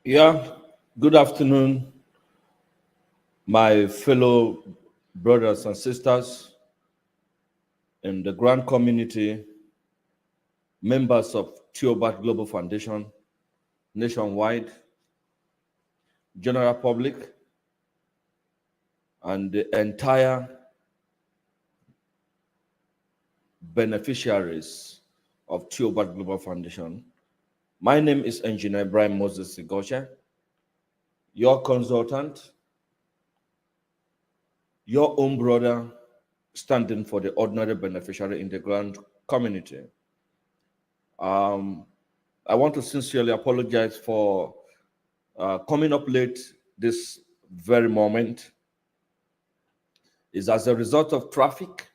Yeah, good afternoon, my fellow brothers and sisters in the grand community, members of Tiobert Global Foundation, nationwide, general public, and the entire beneficiaries of Tiobert Global Foundation. My name is Engineer Brian Moses Sigosha, your consultant, your own brother, standing for the ordinary beneficiary in the grand community. Um, I want to sincerely apologize for coming up late this very moment. Is as a result of traffic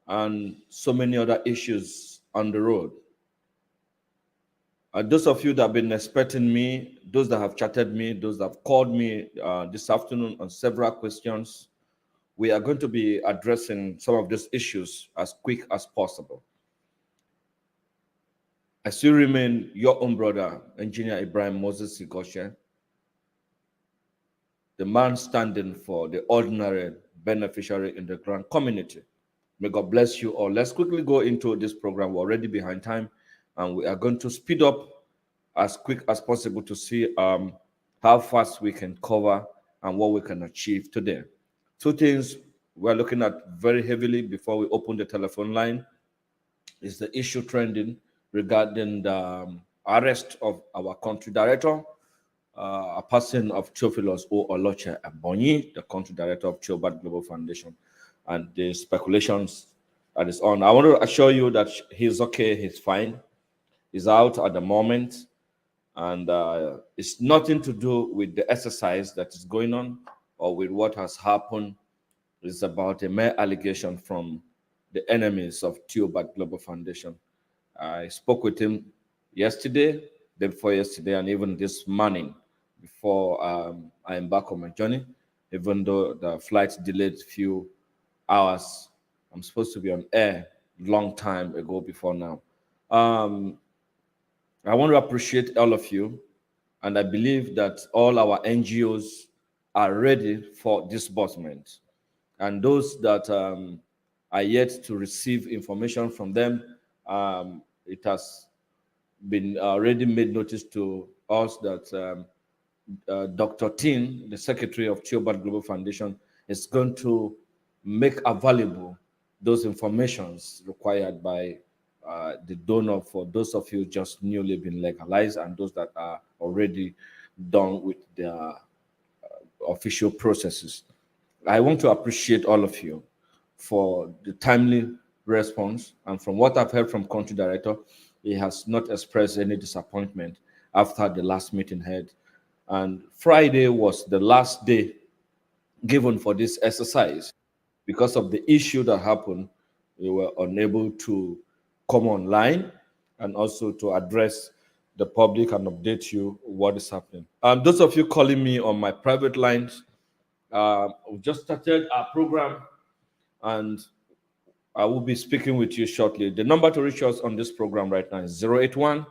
and so many other issues on the road. Those of you that have been expecting me, those that have chatted me, those that have called me this afternoon on several questions, we are going to be addressing some of these issues as quick as possible. I still remain your own brother, Engineer Ibrahim Moses Sigoshe, the man standing for the ordinary beneficiary in the grand community. May God bless you all. Let's quickly go into this program. We're already behind time, and we are going to speed up as quick as possible to see how fast we can cover and what we can achieve today. Two things we're looking at very heavily before we open the telephone line is the issue trending regarding the arrest of our country director, a person of Theophilus O. Oloche Ebonyi, the country director of Tiobert Global Foundation, and the speculations that is on. I want to assure you that he's okay, he's fine, he's out at the moment, and it's nothing to do with the exercise that is going on or with what has happened. It's about a mere allegation from the enemies of Tiobert Global Foundation. I spoke with him yesterday, day before yesterday, and even this morning before I embark on my journey, even though the flight delayed a few hours. I'm supposed to be on air long time ago before now. Um, I want to appreciate all of you, and I believe that all our NGOs are ready for disbursement. And those that are yet to receive information from them, it has been already made notice to us that Dr. Tin, the secretary of Tiobert Global Foundation, is going to make available those informations required by the donor for those of you just newly been legalized and those that are already done with their official processes. I want to appreciate all of you for the timely response. And from what I've heard from country director, he has not expressed any disappointment after the last meeting held. And Friday was the last day given for this exercise. Because of the issue that happened, we were unable to come online and also to address the public and update you what is happening. Those of you calling me on my private lines, we just started our program and I will be speaking with you shortly. The number to reach us on this program right now is 081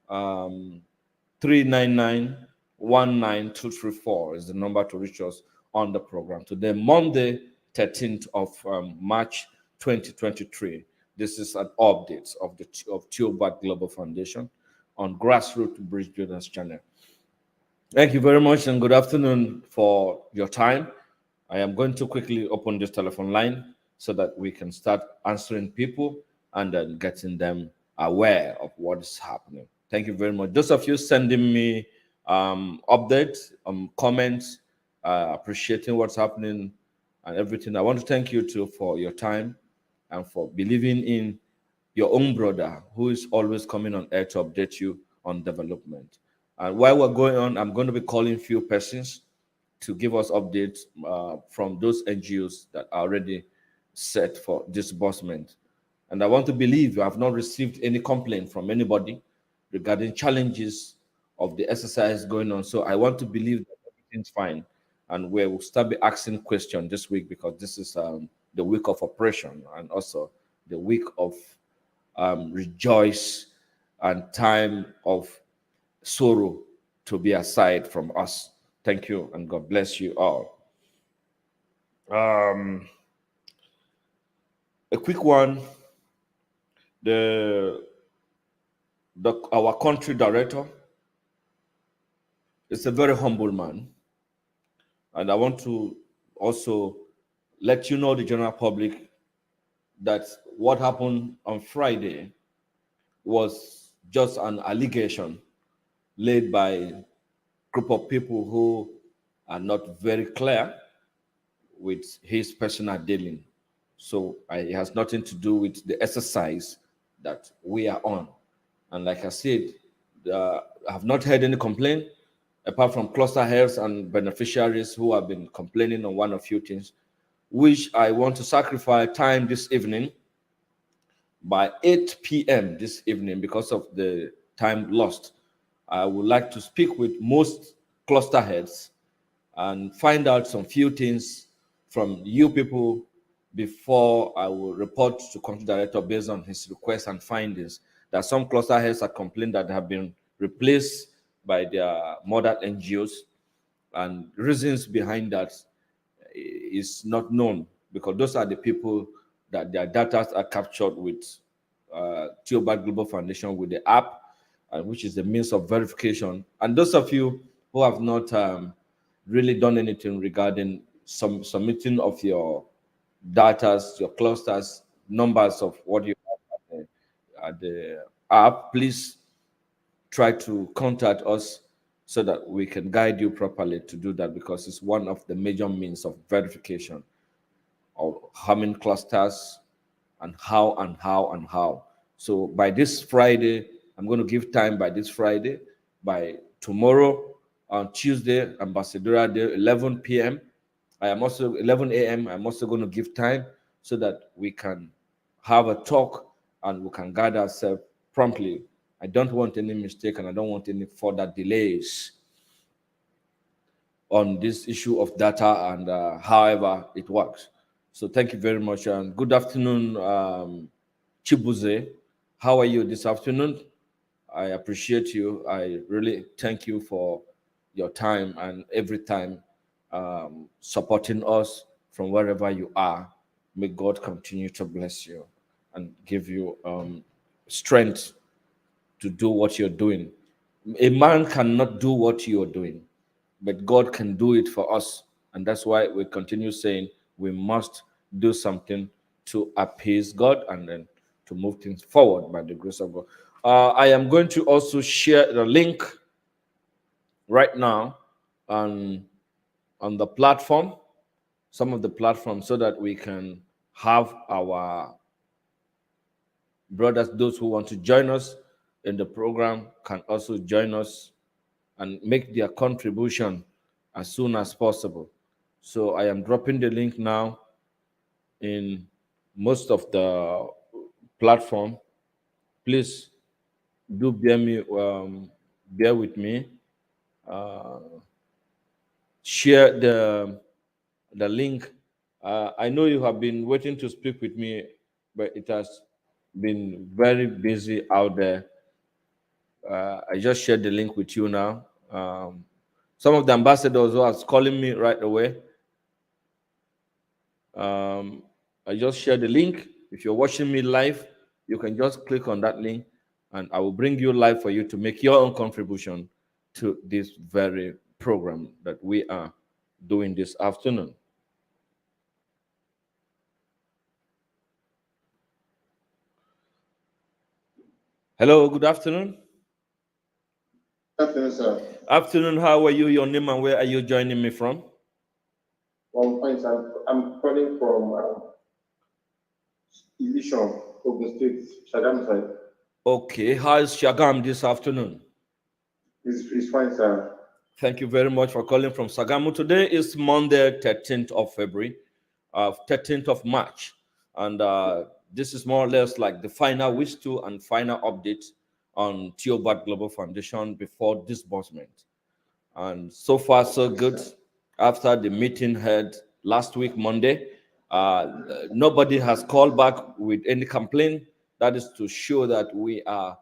399 19234 is the number to reach us on the program. Today, Monday, 13th of March 2023. This is an update of the Tiobert Global Foundation on Grassroots Bridge Builders channel. Thank you very much and good afternoon for your time. I am going to quickly open this telephone line so that we can start answering people and then getting them aware of what is happening. Thank you very much. Those of you sending me updates, comments, appreciating what's happening and everything. I want to thank you too for your time and for believing in your own brother who is always coming on air to update you on development. And while we're going on, I'm going to be calling few persons to give us updates from those NGOs that are already set for disbursement. And I want to believe I have not received any complaint from anybody regarding challenges of the exercise going on. So I want to believe that everything's fine. And we will start be asking questions this week because this is the week of operation and also the week of rejoice and time of sorrow to be aside from us. Thank you, and God bless you all. Um, a quick one. The our country director is a very humble man, and I want to also let you know, the general public, that what happened on Friday was just an allegation laid by a group of people who are not very clear with his personal dealing. So it has nothing to do with the exercise that we are on. And like I said, I have not heard any complaint apart from cluster heads and beneficiaries who have been complaining on one or few things, which I want to sacrifice time this evening by 8 p.m. this evening because of the time lost. I would like to speak with most cluster heads and find out some few things from you people before I will report to country director based on his requests and findings. That some cluster heads are complaining that have been replaced by their mother NGOs, and reasons behind that is not known, because those are the people that their data are captured with Tiobert Global Foundation with the app, which is the means of verification. And those of you who have not really done anything regarding submitting of your data, your clusters, numbers of what you have at the app, please try to contact us so that we can guide you properly to do that, because it's one of the major means of verification of how many clusters and how and how and how. So by this Friday, I'm going to give time by this Friday. By tomorrow, on Tuesday, Ambassadorial Day, 11 p.m. I am also 11 a.m. I'm also going to give time so that we can have a talk and we can guide ourselves promptly. I don't want any mistake and I don't want any further delays on this issue of data and however it works. So thank you very much, and good afternoon, Chibuze. How are you this afternoon? I appreciate you. I really thank you for your time and every time supporting us from wherever you are. May God continue to bless you and give you strength to do what you're doing. A man cannot do what you're doing, but God can do it for us. And that's why we continue saying we must do something to appease God and then to move things forward by the grace of God. I am going to also share the link right now on the platform, some of the platforms, so that we can have our brothers, those who want to join us in the program, can also join us and make their contribution as soon as possible. So I am dropping the link now in most of the platform. Please do bear with me. Uh, Share the link. I know you have been waiting to speak with me, but it has been very busy out there. I just shared the link with you now. Some of the ambassadors who are calling me right away. I just shared the link. If you're watching me live, you can just click on that link and I will bring you live for you to make your own contribution to this very program that we are doing this afternoon. Hello, good afternoon. Good afternoon, sir. Afternoon, how are you? Your name and where are you joining me from? Well, fine, sir. I'm calling from Illusion, Ogun State, Shagam side. Okay, how is Shagam this afternoon? It's fine, sir. Thank you very much for calling from Sagamu. Today is Monday, 13th of February, 13th of March. And this is more or less like the final wish to and final update on Tiobert Global Foundation before disbursement. And so far, so good. After the meeting held last week, Monday, nobody has called back with any complaint. That is to show that we are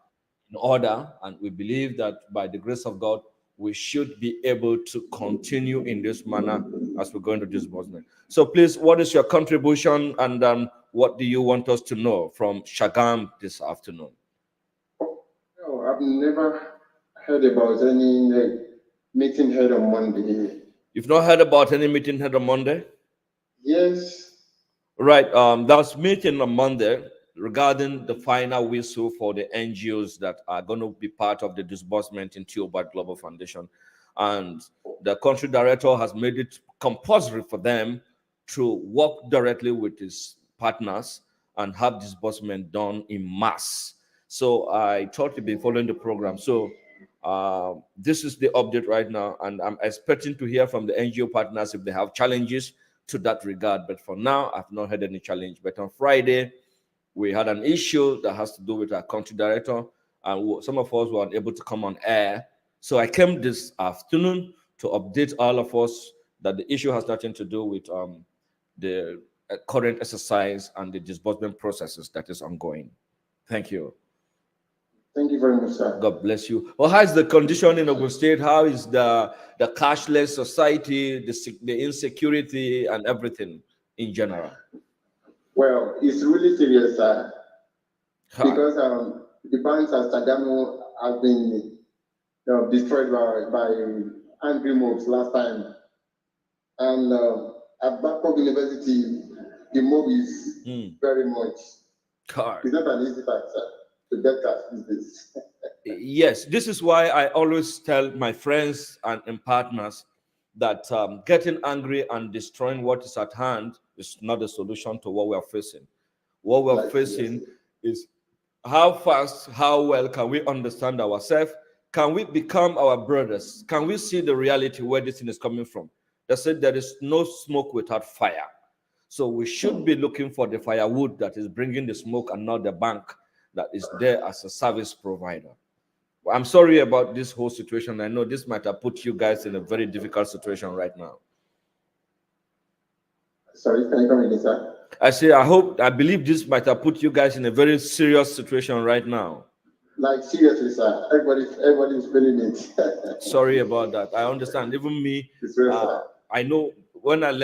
in order, and we believe that by the grace of God, we should be able to continue in this manner as we go into disbursement. So please, what is your contribution, and what do you want us to know from Shagam this afternoon? No, I've never heard about any meeting held on Monday. You've not heard about any meeting held on Monday? Yes. Right. There was meeting on Monday regarding the final whistle for the NGOs that are going to be part of the disbursement in Tiobert Global Foundation. And the country director has made it compulsory for them to work directly with his partners and have disbursement done in mass. So I thought you've been following the program. So this is the update right now, and I'm expecting to hear from the NGO partners if they have challenges to that regard. But for now, I've not had any challenge. But on Friday, we had an issue that has to do with our country director, and some of us were unable to come on air. So I came this afternoon to update all of us that the issue has nothing to do with the current exercise and the disbursement processes that is ongoing. Thank you. Thank you very much, sir. God bless you. Well, how is the condition in Ogun State? How is the cashless society, the insecurity, and everything in general? Well, it's really serious, sir. Because the banks at Sagamo have been destroyed by angry mobs last time. And at Babcock University, the mob is very much. It's not an easy fact, sir. To get cash these days. Yes, this is why I always tell my friends and partners that getting angry and destroying what is at hand is not the solution to what we are facing. What we are facing is how fast, how well can we understand ourselves? Can we become our brothers? Can we see the reality where this thing is coming from? They said there is no smoke without fire. So we should be looking for the firewood that is bringing the smoke and not the bank that is there as a service provider. I'm sorry about this whole situation. I know this might have put you guys in a very difficult situation right now. Sorry, can you come again, sir? I believe this might have put you guys in a very serious situation right now. Like seriously, sir. Everybody's feeling it. Sorry about that. I understand. Even me, I know when I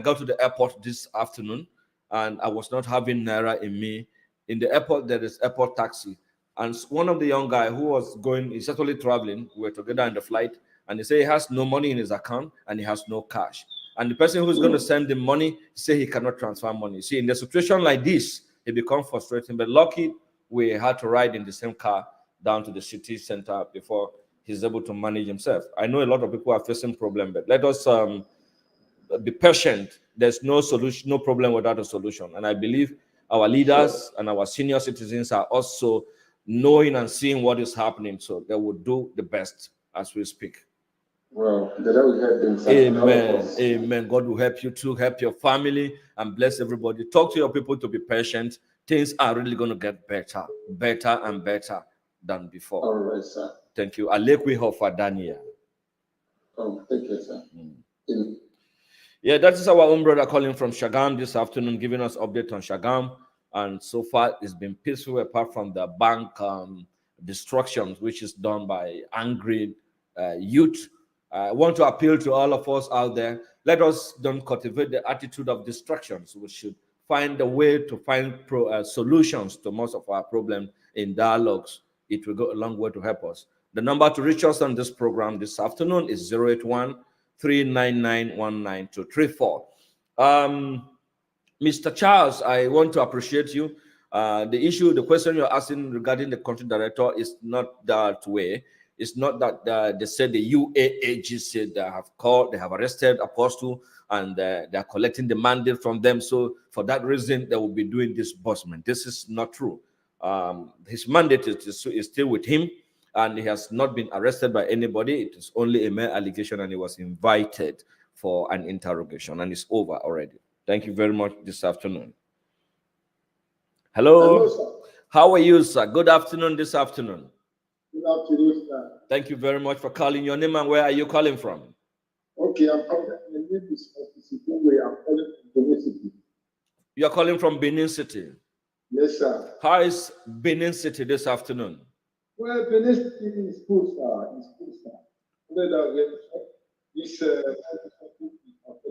got to the airport this afternoon, and I was not having naira in me. In the airport, there is airport taxi. And one of the young guy who was going, he's actually traveling, we were together in the flight, and he said he has no money in his account and he has no cash. And the person who's going to send him money say he cannot transfer money. See, in a situation like this, it becomes frustrating. But lucky, we had to ride in the same car down to the city center before he's able to manage himself. I know a lot of people are facing problems, but let us be patient. There's no solution, no problem without a solution. And I believe our leaders and our senior citizens are also knowing and seeing what is happening, so they will do the best as we speak. Well, the Lord will help them. Amen. Amen. God will help you too, help your family, and bless everybody. Talk to your people to be patient. Things are really going to get better and better than before. All right, sir. Thank you. Alekwi Hofa Daniel. Thank you, sir. Yeah, that is our own brother calling from Shagam this afternoon, giving us update on Shagam. And so far, it's been peaceful apart from the bank destructions, which is done by angry youth. I want to appeal to all of us out there. Let us don't cultivate the attitude of destructions. We should find a way to find solutions to most of our problems in dialogues. It will go a long way to help us. The number to reach us on this program this afternoon is 081-399-19234. Mr. Charles, I want to appreciate you. The question you're asking regarding the country director is not that way. It's not that they said the UAAG said they have arrested Apostle, and they're collecting the mandate from them. So for that reason, they will be doing disbursement. This is not true. His mandate is still with him, and he has not been arrested by anybody. It is only a mere allegation, and he was invited for an interrogation, and it's over already. Thank you very much this afternoon. Hello. Hello, sir. How are you, sir? Good afternoon this afternoon. Good afternoon, sir. Thank you very much for calling. Your name and where are you calling from? Okay, I'm calling. My name is Otisipungwe. I'm calling from Benin City. You're calling from Benin City? Yes, sir. How is Benin City this afternoon? Well, Benin City is good, sir. It's good, sir. This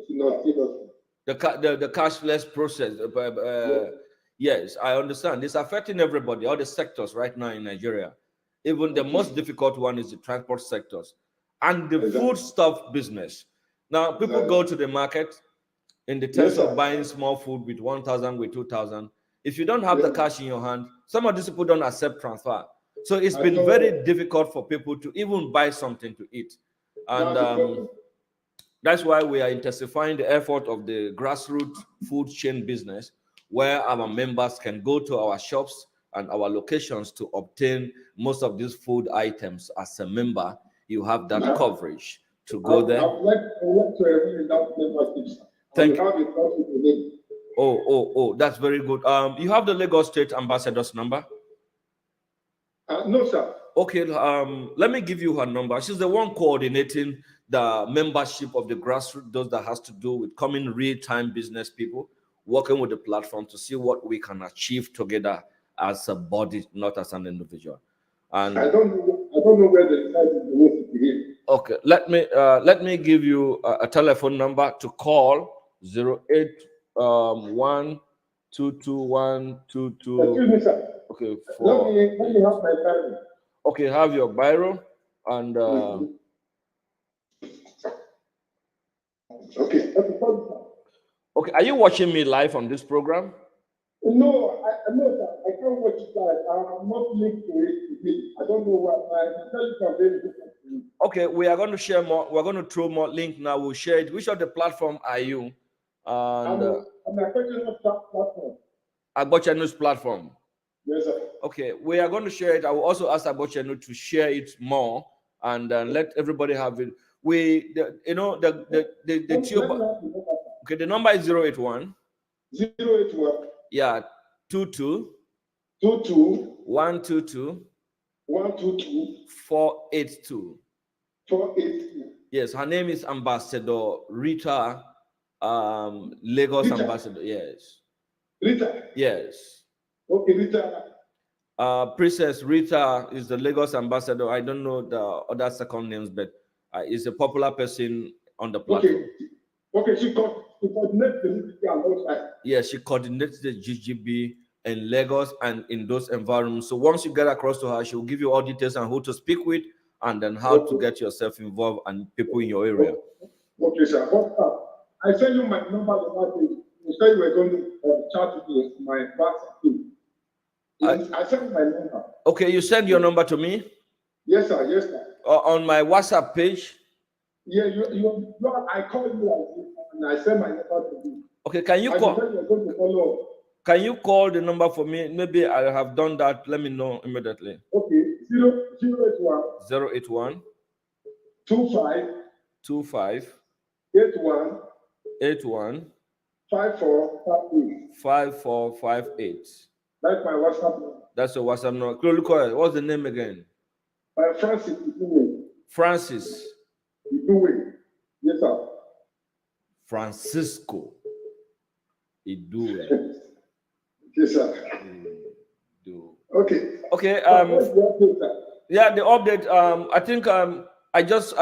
not the cashless process. Yes, I understand. It's affecting everybody, all the sectors right now in Nigeria. Even the most difficult one is the transport sectors and the food stuff business. Now, people go to the market in the terms of buying small food with 1,000, with 2,000. If you don't have the cash in your hand, some of these people don't accept transfer. So it's been very difficult for people to even buy something to eat. And that's why we are intensifying the effort of the grassroots food chain business, where our members can go to our shops and our locations to obtain most of these food items. As a member, you have that coverage to go there. I would like to enroll that membership. Thank you. Oh, that's very good. You have the Lagos State Ambassador's number? No, sir. Okay, let me give you her number. She's the one coordinating the membership of the grassroots, those that has to do with coming real-time business people, working with the platform to see what we can achieve together as a body, not as an individual. And I don't know where the site is to begin. Okay, let me give you a telephone number to call 081 221 Excuse me, sir. Okay, let me have my time. Okay, have your biro and okay. Okay, are you watching me live on this program? No, sir. I can't watch it live. I'm not linked to it. I don't know what I tell you something. Okay, we are going to share more. We're going to throw more link now. We'll share it. Which of the platform are you? And I'm a question platform. Agbochenu's platform. Yes, sir. Okay, we are going to share it. I will also ask Agbochenu to share it more and let everybody have it. The Tiobert. Okay, the number is 081. 081. Yeah, 22. 22. 122. 122. 482. 482. Yes, her name is Ambassador Rita, Lagos Rita. Ambassador. Yes. Rita. Yes. Okay, Rita. Princess Rita is the Lagos ambassador. I don't know the other second names, but is a popular person on the platform. Okay, she coordinates the GGB. Yes, she coordinates the GGB in Lagos and in those environments. So once you get across to her, she will give you all details on who to speak with and then how to get yourself involved and people in your area. Okay, sir. I send you my number. You said you were going to chat with my WhatsApp. I sent my number. Okay, you send your number to me? Yes, sir. Yes, sir. On my WhatsApp page? Yeah, I call you and I send my number to you. Okay, can you call? You're going to follow. Can you call the number for me? Maybe I have done that. Let me know immediately. Okay, 081 081 25 25 81 81 5458. 5458. That's my WhatsApp number. That's your WhatsApp number. Look, what's the name again? Francis. Francis. Yes, sir. Francisco Idue. Yes, sir. Okay. Okay. Yeah, the update. I think I've just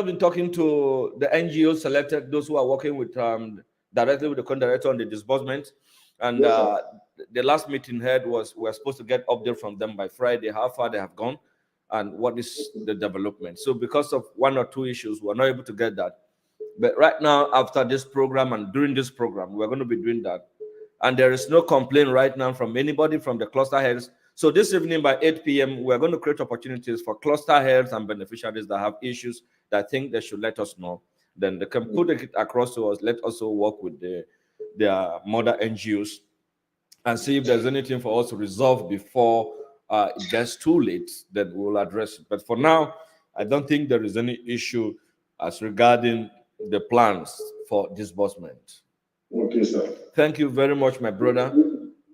been talking to the NGOs selected, those who are working with directly with the co-director on the disbursement, and yes, the last meeting had was we're supposed to get update from them by Friday, how far they have gone, and what is the development. So because of one or two issues, we're not able to get that. But right now, after this program and during this program, we're going to be doing that. And there is no complaint right now from anybody from the cluster heads. So this evening by 8 p.m., we're going to create opportunities for cluster heads and beneficiaries that have issues that think they should let us know. Then they can put it across to us. Let us also work with their mother NGOs and see if there's anything for us to resolve before it gets too late. Then we'll address it. But for now, I don't think there is any issue as regarding the plans for disbursement. Okay, sir. Thank you very much, my brother.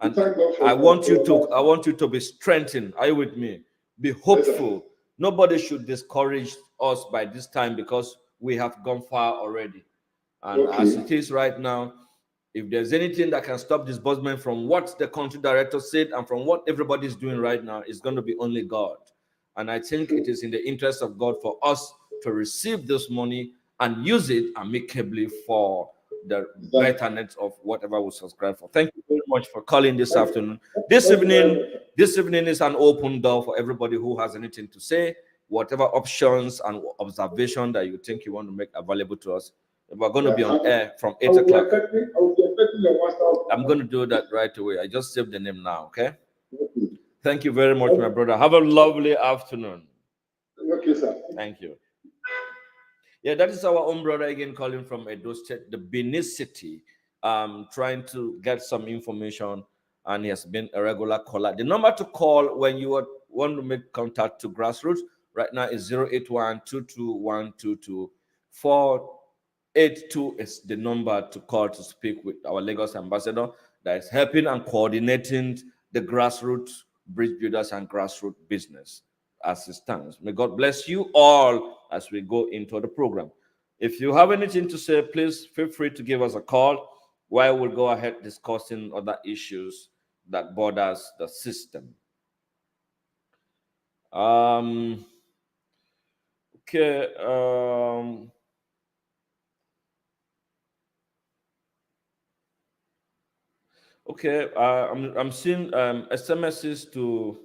And I want you to be strengthened. Are you with me? Be hopeful. Yes, nobody should discourage us by this time because we have gone far already. And as it is right now, if there's anything that can stop disbursement from what the country director said and from what everybody is doing right now, it's going to be only God. And I think it is in the interest of God for us to receive this money and use it amicably for the betterment of whatever we subscribe for. Thank you very much for calling this afternoon. This evening is an open door for everybody who has anything to say, whatever options and observation that you think you want to make available to us. We're going to be on air from 8 o'clock. I'm going to do that right away. I just saved the name now, okay? Thank you very much, my brother. Have a lovely afternoon. Okay, sir. Thank you. Yeah, that is our own brother again calling from Edo State, the Beneficiary, trying to get some information, and he has been a regular caller. The number to call when you want to make contact to Grassroots right now is 081-221-22-482 is the number to call to speak with our Lagos ambassador that is helping and coordinating the grassroots bridge builders and grassroots business as it stands. May God bless you all as we go into the program. If you have anything to say, please feel free to give us a call while we'll go ahead discussing other issues that borders the system. Okay. Okay. I'm seeing SMSs to.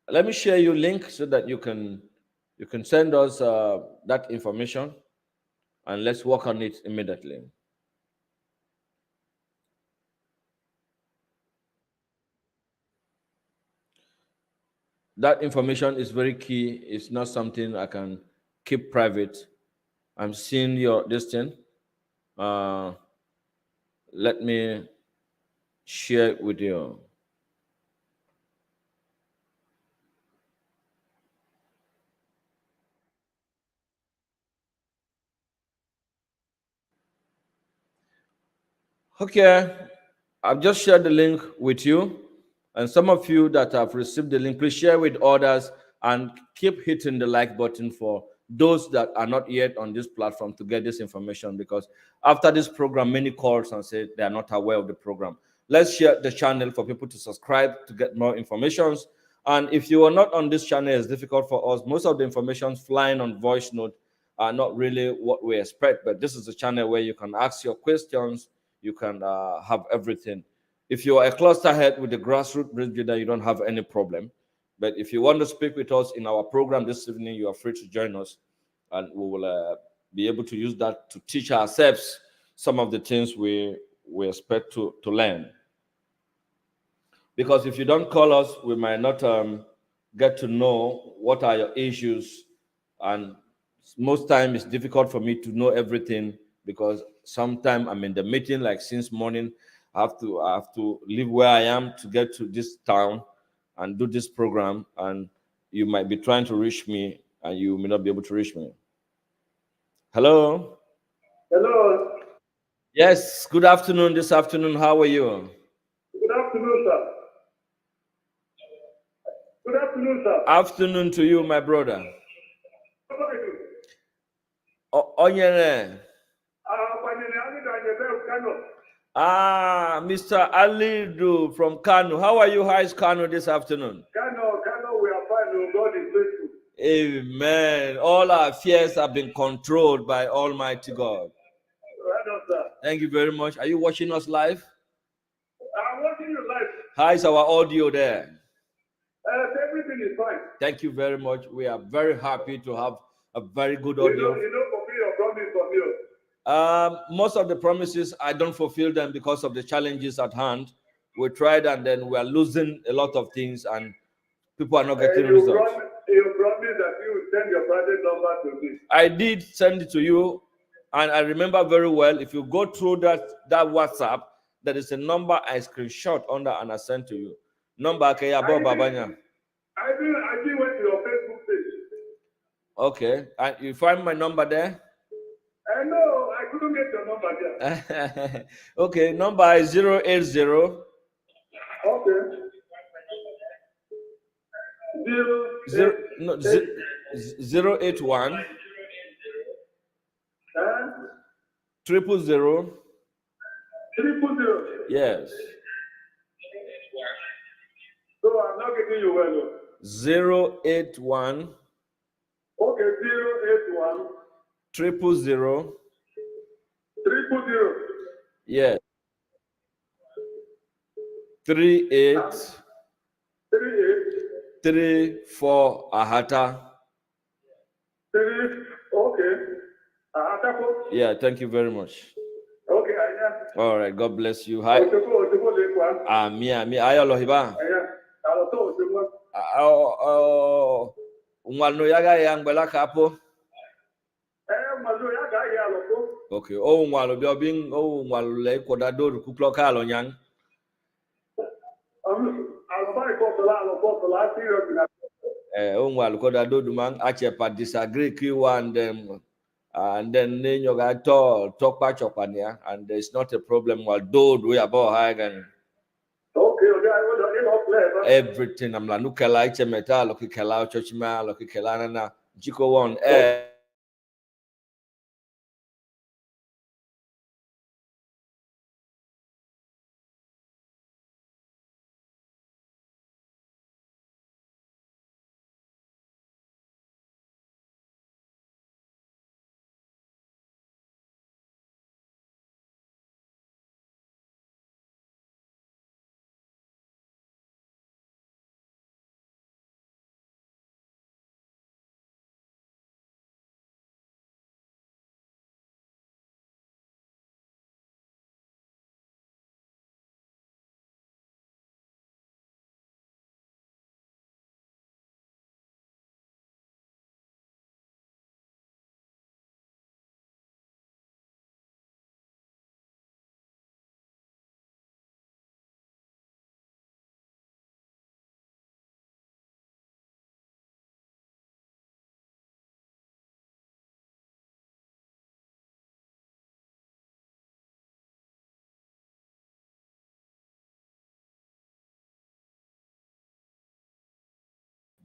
Let me share your link so that you can send us that information, and let's work on it immediately. That information is very key. It's not something I can keep private. I'm seeing your this thing. Let me share it with you. Okay, I've just shared the link with you, and some of you that have received the link, please share with others and keep hitting the like button for those that are not yet on this platform to get this information, because after this program, many calls and say they are not aware of the program. Let's share the channel for people to subscribe to get more information. And if you are not on this channel, it's difficult for us. Most of the information flying on voice note are not really what we expect, but this is a channel where you can ask your questions, you can have everything. If you are a cluster head with the grassroots bridge builder, you don't have any problem. But if you want to speak with us in our program this evening, you are free to join us, and we will be able to use that to teach ourselves some of the things we expect to learn. Because if you don't call us, we might not get to know what are your issues, and most time it's difficult for me to know everything, because sometimes I'm in the meeting like since morning. I have to leave where I am to get to this town and do this program, and you might be trying to reach me and you may not be able to reach me. Hello. Hello. Yes, good afternoon. This afternoon, how are you? Good afternoon, sir. Good afternoon, sir. Afternoon to you, my brother. Onyere. Mr. Alidu from Kano. How are you? How is Kano this afternoon? Kano, we are fine. God is faithful. Amen. All our fears have been controlled by Almighty God. Right on, sir. Thank you very much. Are you watching us live? I'm watching you live. How is our audio there? Everything is fine. Thank you very much. We are very happy to have a very good audio. You don't fulfill your promise from you. Most of the promises, I don't fulfill them because of the challenges at hand. We tried, and then we are losing a lot of things, and people are not getting results. You promised that you would send your private number to me. I did send it to you, and I remember very well. If you go through that WhatsApp, there is a number I screenshot under and I sent to you. Number Kayabo Babanya. I didn't went to your Facebook page. Okay, and you find my number there? No, I couldn't get your number there. Okay, number is 080. Okay. 081 000. Yes. So I'm not getting you well. 081 Okay, 081 000 000 yeah 38 38 34 Ahata. Okay. Atako. Yeah, thank you very much. Okay, Aya. All right, God bless you. Hi. Otoko lekwa. Me ayo lohiba. Aya. Aloto otoko. Nwano yaga ya ngbela kapo. Mazo ya ga ya aloto. Okay, nwalo bi obin nwalo le koda do kuklo ka lo nyang. Aloba iko la serious na. Nwalo koda do du man ache pa disagree ki one them and then you got talk back chopania and there's not a problem while do we about high and Okay, okay, everything I'm like nukela iche metal loki kela church ma loki kela na jiko one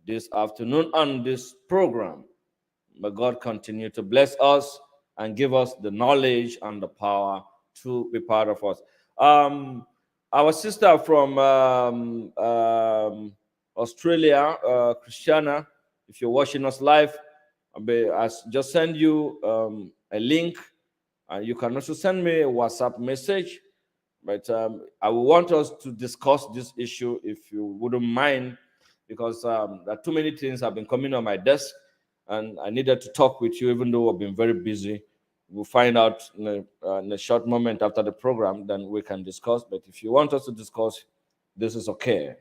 this afternoon on this program. May God continue to bless us and give us the knowledge and the power to be part of us. Our sister from Australia, Christiana, if you're watching us live, I just send you a link. You can also send me a WhatsApp message. But I want us to discuss this issue, if you wouldn't mind, because there are too many things have been coming on my desk, and I needed to talk with you, even though I've been very busy. We'll find out in a short moment after the program, then we can discuss. But if you want us to discuss, this is okay.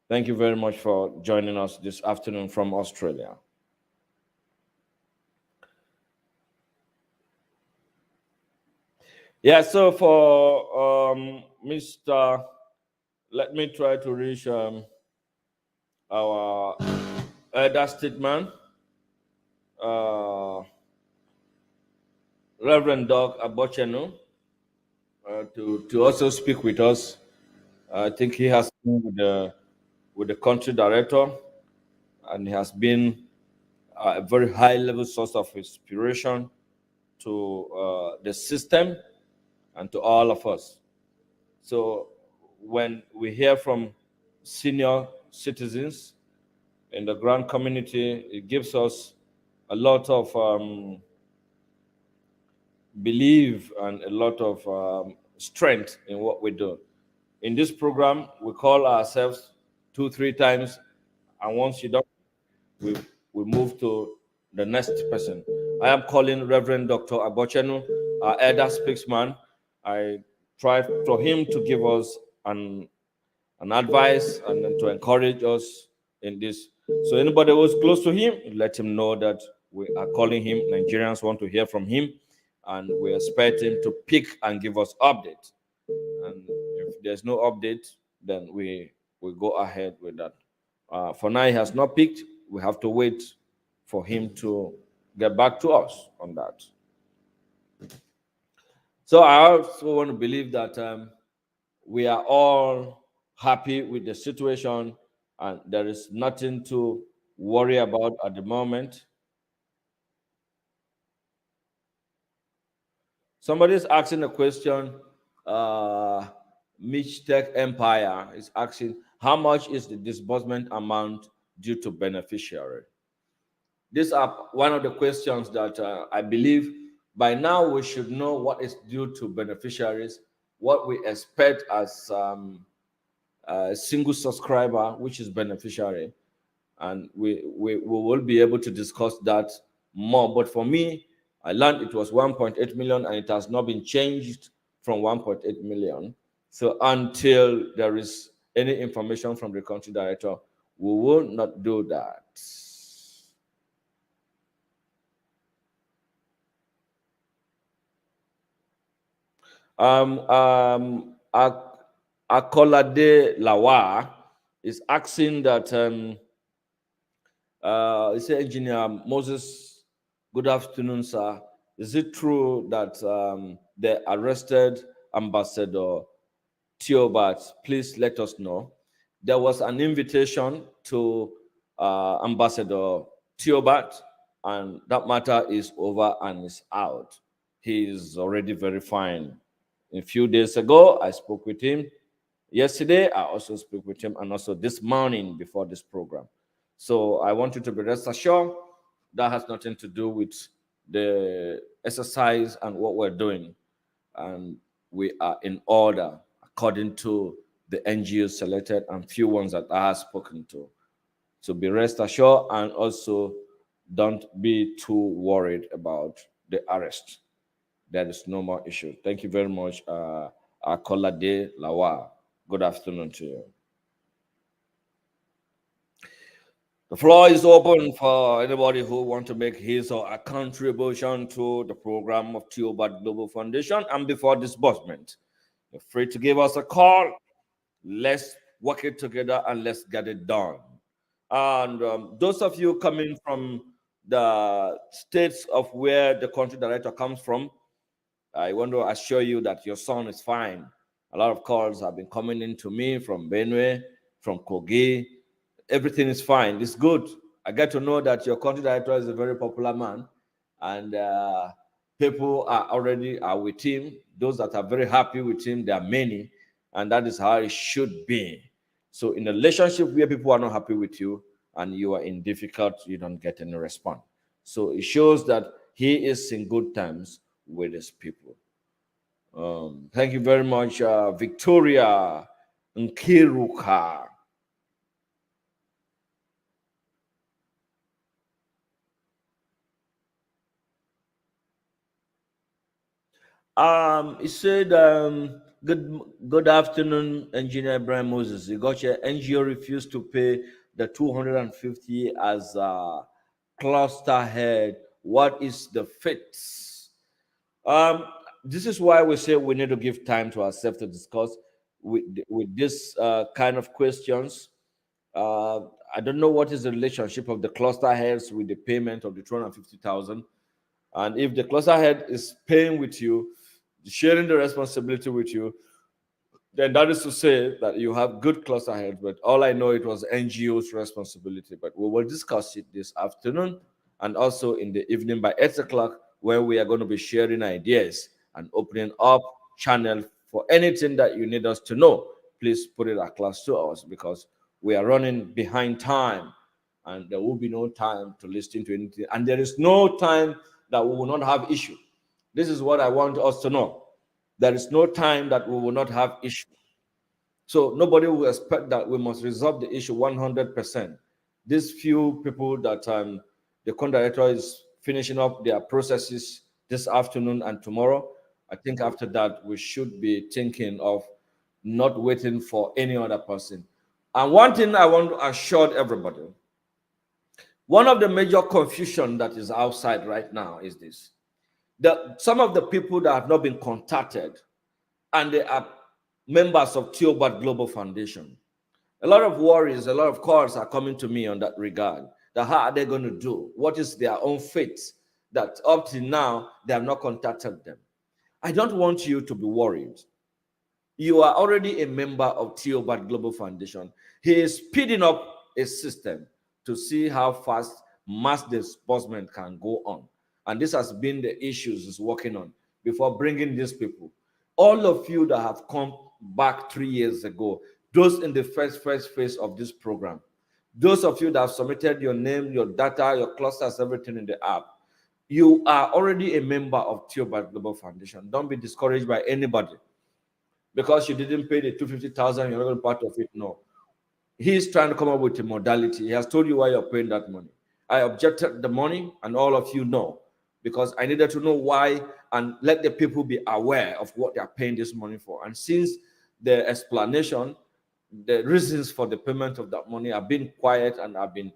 Thank you very much for joining us this afternoon from Australia. Yeah, so for Mr. Let me try to reach our elder statesman, Reverend Doug Abochenu, to also speak with us. I think he has been with the country director, and he has been a very high level source of inspiration to the system and to all of us. So when we hear from senior citizens in the grand community, it gives us a lot of belief and a lot of strength in what we do. In this program, we call ourselves 2, 3 times, and once you don't, we, we move to the next person. I am calling Reverend Dr. Abochenu, our elder spokesman. I try for him to give us an advice and then to encourage us in this. So anybody who's close to him, let him know that we are calling him. Nigerians want to hear from him, and we expect him to pick and give us update. And if there's no update, then we go ahead with that. For now, he has not picked. We have to wait for him to get back to us on that. So I also want to believe that we are all happy with the situation, and there is nothing to worry about at the moment. Somebody is asking a question. Mitch Tech Empire is asking, how much is the disbursement amount due to beneficiary? These are one of the questions that I believe by now we should know what is due to beneficiaries, what we expect as a single subscriber, which is beneficiary, and we will be able to discuss that more. But for me, I learned it was 1.8 million and it has not been changed from 1.8 million. So until there is any information from the country director, we will not do that. Akolade Lawa is asking that he said, Engineer Moses, good afternoon, sir. Is it true that they arrested Ambassador Tiobert? Please let us know. There was an invitation to Ambassador Tiobert, and that matter is over and is out. He is already very fine. A few days ago, I spoke with him. Yesterday, I also spoke with him, and also this morning before this program. So I want you to be rest assured that has nothing to do with the exercise and what we're doing. And we are in order according to the NGOs selected and few ones that I have spoken to. So be rest assured and also don't be too worried about the arrest. There is no more issue. Thank you very much, Akolade Lawa. Good afternoon to you. The floor is open for anybody who want to make his or a contribution to the program of Tiobert Global Foundation and before disbursement. You're free to give us a call. Let's work it together and let's get it done. And those of you coming from the states of where the country director comes from, I want to assure you that your son is fine. A lot of calls have been coming in to me from Benue, from Kogi. Everything is fine. It's good. I get to know that your country director is a very popular man, and people are with him. Those that are very happy with him, there are many, and that is how it should be. So, in a relationship where people are not happy with you and you are in difficult, you don't get any response. So it shows that he is in good terms with his people. Thank you very much, Victoria Nkiruka. He said, good afternoon, Engineer Brian Moses. You got your NGO refused to pay the 250 as a cluster head. What is the fix? This is why we say we need to give time to ourselves to discuss with this kind of questions. I don't know what is the relationship of the cluster heads with the payment of the 250,000. And if the cluster head is paying with you, sharing the responsibility with you, then that is to say that you have good cluster heads. But all I know, it was NGO's responsibility. But we will discuss it this afternoon and also in the evening by 8 o'clock, where we are going to be sharing ideas and opening up channel for anything that you need us to know. Please put it across to us because we are running behind time and there will be no time to listen to anything. And there is no time that we will not have issue. This is what I want us to know. There is no time that we will not have issue. So nobody will expect that we must resolve the issue 100%. These few people that the director is finishing up their processes this afternoon and tomorrow, I think after that we should be thinking of not waiting for any other person. And one thing I want to assure everybody, one of the major confusion that is outside right now is this. Some of the people that have not been contacted and they are members of Tiobert Global Foundation. A lot of worries, a lot of calls are coming to me on that regard. That how are they going to do? What is their own fate? That up till now, they have not contacted them. I don't want you to be worried. You are already a member of Tiobert Global Foundation. He is speeding up a system to see how fast mass disbursement can go on. And this has been the issues he's working on before bringing these people. All of you that have come back 3 years ago, those in the first phase of this program, Those of you that have submitted your name, your data, your clusters, everything in the app, you are already a member of Tiobert Global Foundation. Don't be discouraged by anybody because you didn't pay the 250,000. You're not going to be part of it. No, he's trying to come up with a modality. He has told you why you're paying that money. I objected the money, and all of you know, because I needed to know why and let the people be aware of what they are paying this money for. And since the explanation, the reasons for the payment of that money, I've been quiet and I've been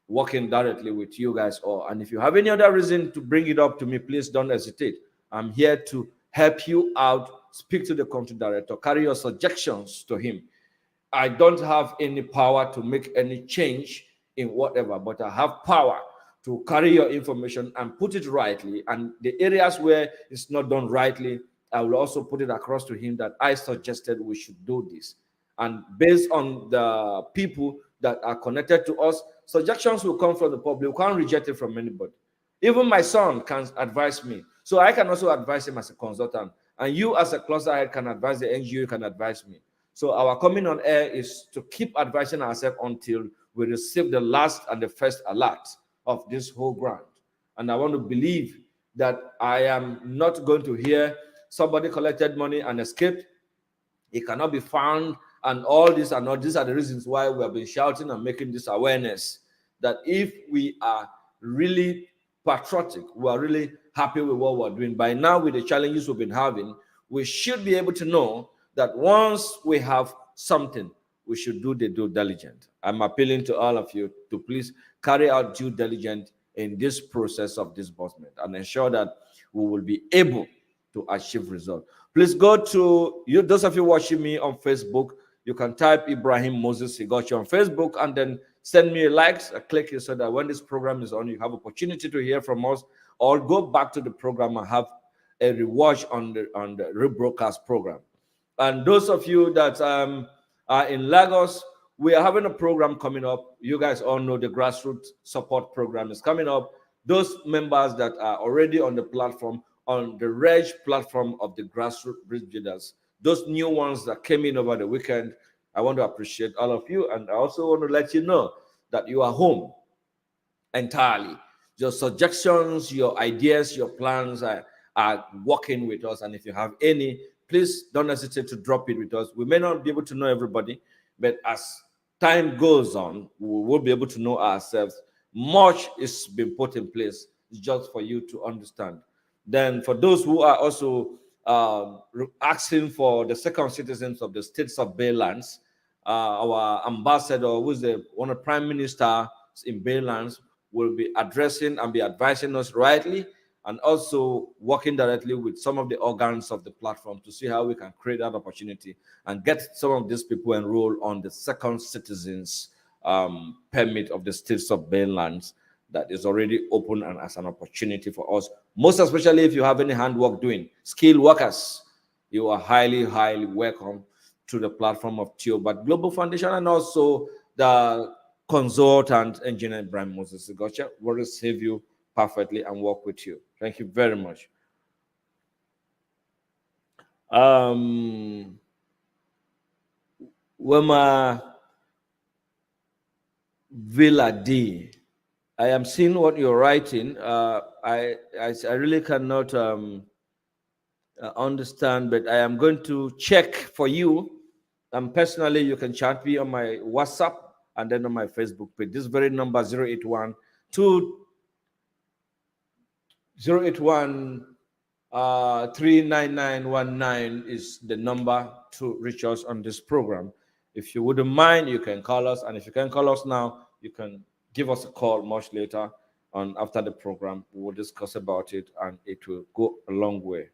working directly with you guys all. And if you have any other reason to bring it up to me, please don't hesitate. I'm here to help you out. Speak to the country director, carry your suggestions to him. I don't have any power to make any change in whatever, but I have power to carry your information and put it rightly. And the areas where it's not done rightly, I will also put it across to him that I suggested we should do this. And based on the people that are connected to us, suggestions will come from the public. We can't reject it from anybody. Even my son can advise me. So I can also advise him as a consultant. And you as a cluster head can advise the NGO, you can advise me. So our coming on air is to keep advising ourselves until we receive the last and the first alert of this whole grant. And I want to believe that I am not going to hear somebody collected money and escaped. It cannot be found. And all these are not, these are the reasons why we have been shouting and making this awareness that if we are really patriotic, we are really happy with what we're doing. By now, with the challenges we've been having, we should be able to know that once we have something, we should do the due diligence. I'm appealing to all of you to please carry out due diligence in this process of disbursement and ensure that we will be able to achieve results. Please go to you, those of you watching me on Facebook, you can type Ibrahim Moses Sigochi on Facebook and then send me a like, a click it so that when this program is on, you have opportunity to hear from us, or go back to the program and have a rewatch on the rebroadcast program. And those of you that are in Lagos, we are having a program coming up. You guys all know the grassroots support program is coming up. Those members that are already on the platform, on the REG platform of the grassroots bridge builders, those new ones that came in over the weekend, I want to appreciate all of you. And I also want to let you know that you are home entirely. Your suggestions, your ideas, your plans are working with us. And if you have any, please don't hesitate to drop it with us. We may not be able to know everybody, but as time goes on, we will be able to know ourselves. Much is being put in place just for you to understand. Then for those who are also asking for the second citizens of the states of Bay Lands, our ambassador, who is one of the prime ministers in Bay Lands, will be addressing and be advising us rightly, and also working directly with some of the organs of the platform to see how we can create that opportunity and get some of these people enrolled on the second citizens permit of the states of Bay Lands that is already open and as an opportunity for us, most especially if you have any handwork doing, skilled workers, you are highly, highly welcome to the platform of Tiobert Global Foundation, and also the consultant engineer Ibrahim Moses Sigochi will receive you perfectly and work with you. Thank you very much. Wema Villa D, I am seeing what you're writing. I really cannot understand, but I am going to check for you. And personally, you can chat me on my WhatsApp and then on my Facebook page. This very number 081 39919 is the number to reach us on this program. If you wouldn't mind, you can call us, and if you can call us now, you can give us a call much later on after the program. We will discuss about it, and it will go a long way.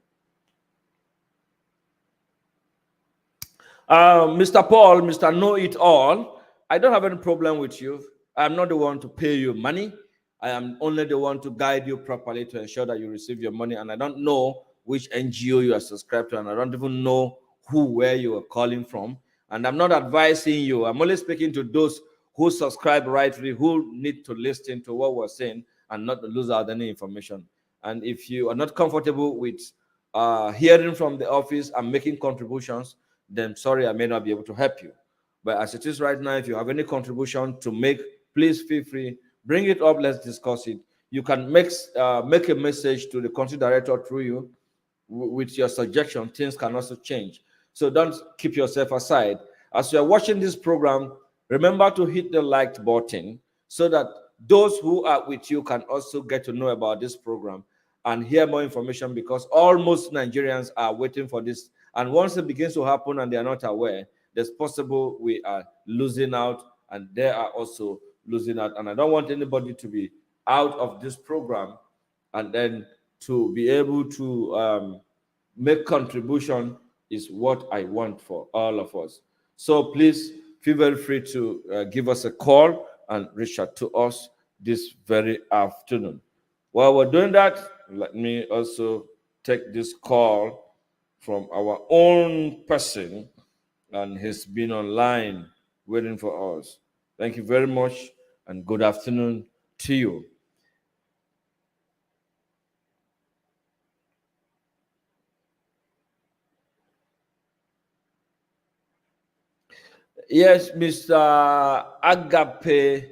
Mr. Paul, Mr. Know It All, I don't have any problem with you. I'm not the one to pay you money. I am only the one to guide you properly to ensure that you receive your money. And I don't know which NGO you are subscribed to, and I don't even know where you are calling from. And I'm not advising you. I'm only speaking to those who subscribe rightly, who need to listen to what we're saying and not to lose out any information. And if you are not comfortable with hearing from the office and making contributions, then sorry, I may not be able to help you. But as it is right now, if you have any contribution to make, please feel free. Bring it up. Let's discuss it. You can make a message to the country director through you with your suggestion. Things can also change. So don't keep yourself aside. As you are watching this program, remember to hit the like button so that those who are with you can also get to know about this program and hear more information, because almost Nigerians are waiting for this. And once it begins to happen and they are not aware, there's possible we are losing out and they are also losing out. And I don't want anybody to be out of this program and then to be able to make contribution is what I want for all of us. So please feel very free to give us a call and reach out to us this very afternoon. While we're doing that, let me also take this call from our own person, and he's been online waiting for us. Thank you very much, and good afternoon to you. Yes, Mr. Agape,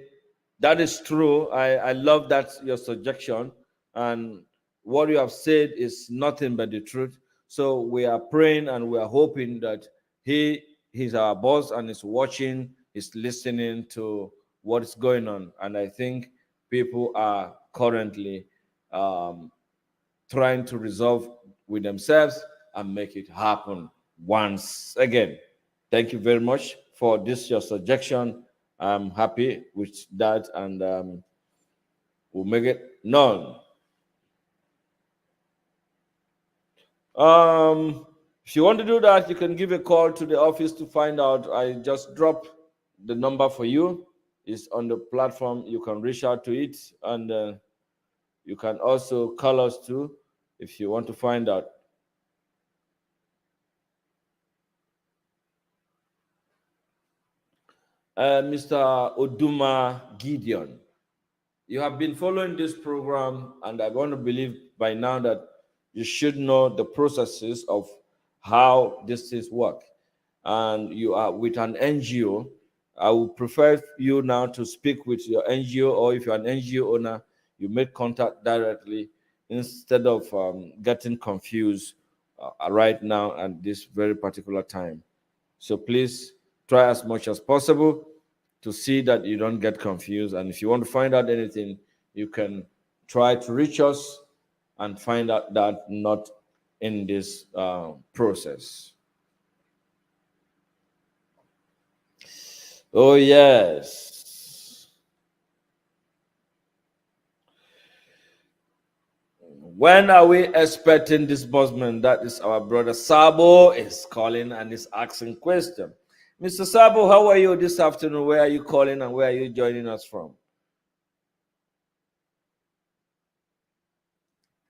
that is true. I love that your suggestion, and what you have said is nothing but the truth. So we are praying and we are hoping that he's our boss and is watching, is listening to what is going on. And I think people are currently um, trying to resolve with themselves and make it happen once again. Thank you very much for this your suggestion. I'm happy with that, and we'll make it known. If you want to do that, you can give a call to the office to find out. I just dropped the number for you. It's on the platform. You can reach out to it, and you can also call us too if you want to find out. Mr. Oduma Gideon, you have been following this program, and I want to believe by now that you should know the processes of how these things work. And you are with an NGO. I would prefer you now to speak with your NGO, or if you're an NGO owner, you make contact directly instead of getting confused right now at this very particular time. So please try as much as possible to see that you don't get confused. And if you want to find out anything, you can try to reach us and find out that not in this process. Oh, yes. When are we expecting disbursement? That is our brother Sabo is calling and is asking question. Mr. Sabo, how are you this afternoon? Where are you calling and where are you joining us from?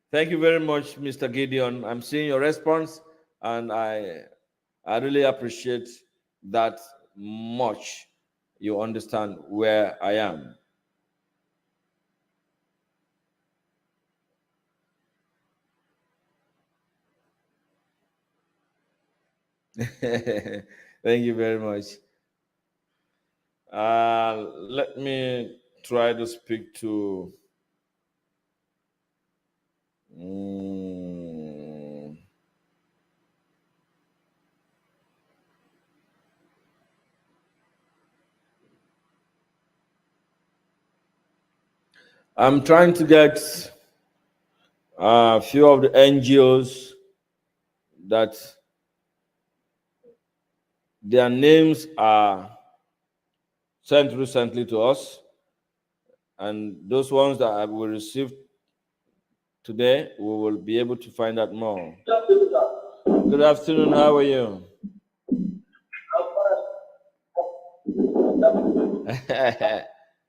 Thank you very much, Mr. Gideon. I'm seeing your response, and I really appreciate that much. You understand where I am. Thank you very much. Let me try to speak to. Mm, I'm trying to get a few of the NGOs that their names are sent recently to us, and those ones that I will receive today, we will be able to find out more. Good afternoon. How are you?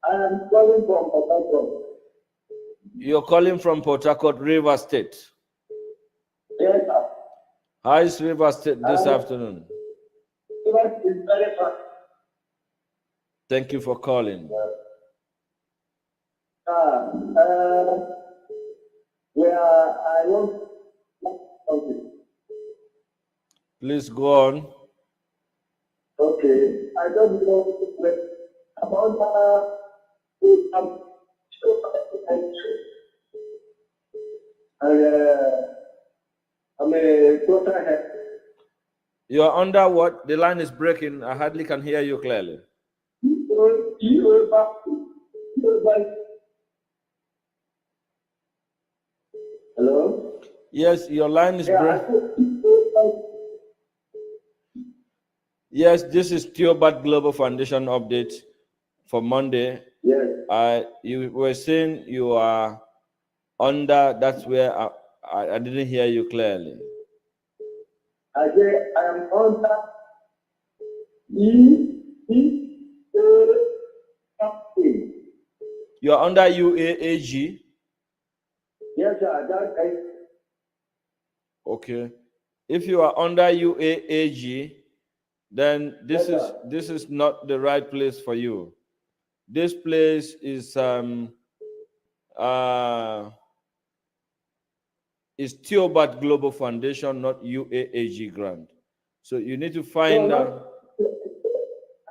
I'm calling from Port Harcourt. You're calling from Port Harcourt, River State. Yes, sir. How is River State this afternoon? It is very fast. Thank you for calling. Where I want something. Please go on. Okay. Okay, I don't know about um, and I'm a total head. You are under what? The line is breaking. I hardly can hear you clearly. Hello? Yes, your line is Yeah, breaking. Yes, this is Tiobert Global Foundation update for Monday. yes. You were saying you are under. That's where I didn't hear you clearly. I say I am under E E A. You are under UAAG. Yes, sir. That Okay. If you are under UAAG, then yes, sir. this is not the right place for you. This place uh is Tiobert Global Foundation, not UAAG grant. So you need to No, find. not.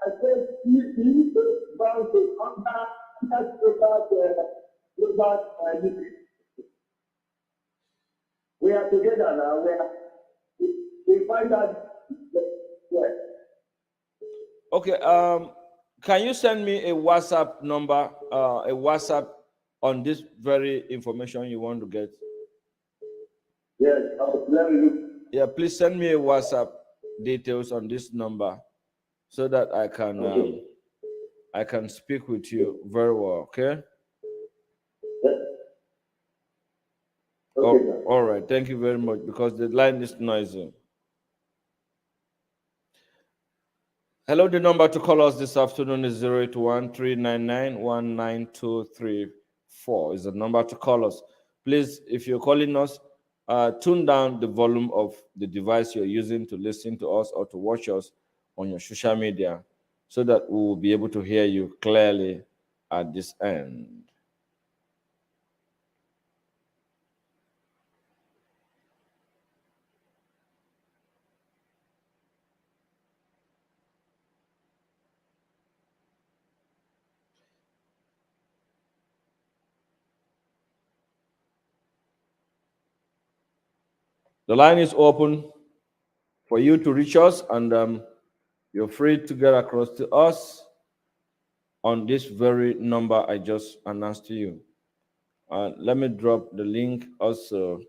I said E bound to under global we are together now. We find that yes. Okay. Can you send me a WhatsApp number, a WhatsApp on this very information you want to get? Yes, let me look. Yeah, please send me a WhatsApp details on this number so that Okay. I can speak with you very well. Okay. Yes. Okay, sir. All right. Thank you very much because the line is noisy. Hello, the number to call us this afternoon is 081-399-19234 is the number to call us. Please, if you're calling us, tune down the volume of the device you're using to listen to us or to watch us on your social media so that we will be able to hear you clearly at this end. The line is open for you to reach us, and you're free to get across to us on this very number I just announced to you. Let me drop the link also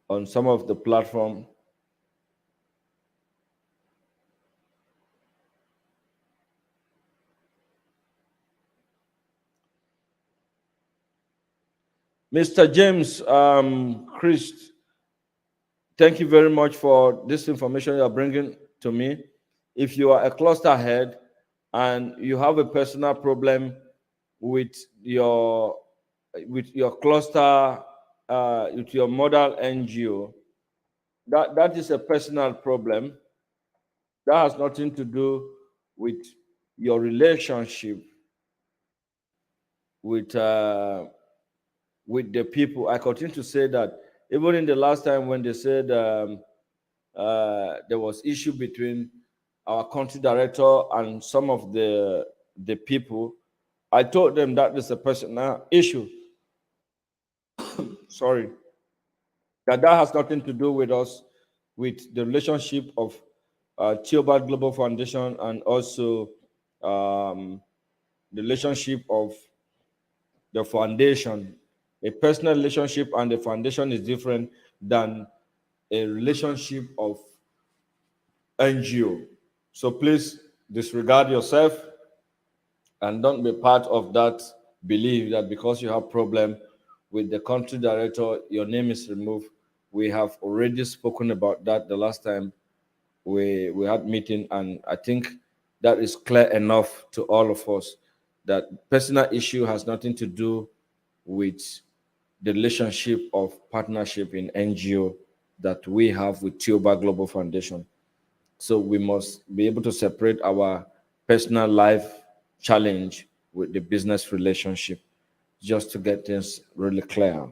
on some of the platform. Mr. James Christ, thank you very much for this information you are bringing to me. If you are a cluster head and you have a personal problem with your cluster, with your model NGO, that is a personal problem. That has nothing to do with your relationship with the people. I continue to say that even in the last time when they said there was issue between our country director and some of the people, I told them that is a personal issue. Sorry, that has nothing to do with us, with the relationship of Tiobert Global Foundation and also the relationship of the foundation. A personal relationship and the foundation is different than a relationship of NGO. So please disregard yourself and don't be part of that belief that because you have problem with the country director, your name is removed. We have already spoken about that the last time we had meeting, and I think that is clear enough to all of us that personal issue has nothing to do with the relationship of partnership in NGO that we have with Tiobert Global Foundation. So we must be able to separate our personal life challenge with the business relationship just to get things really clear.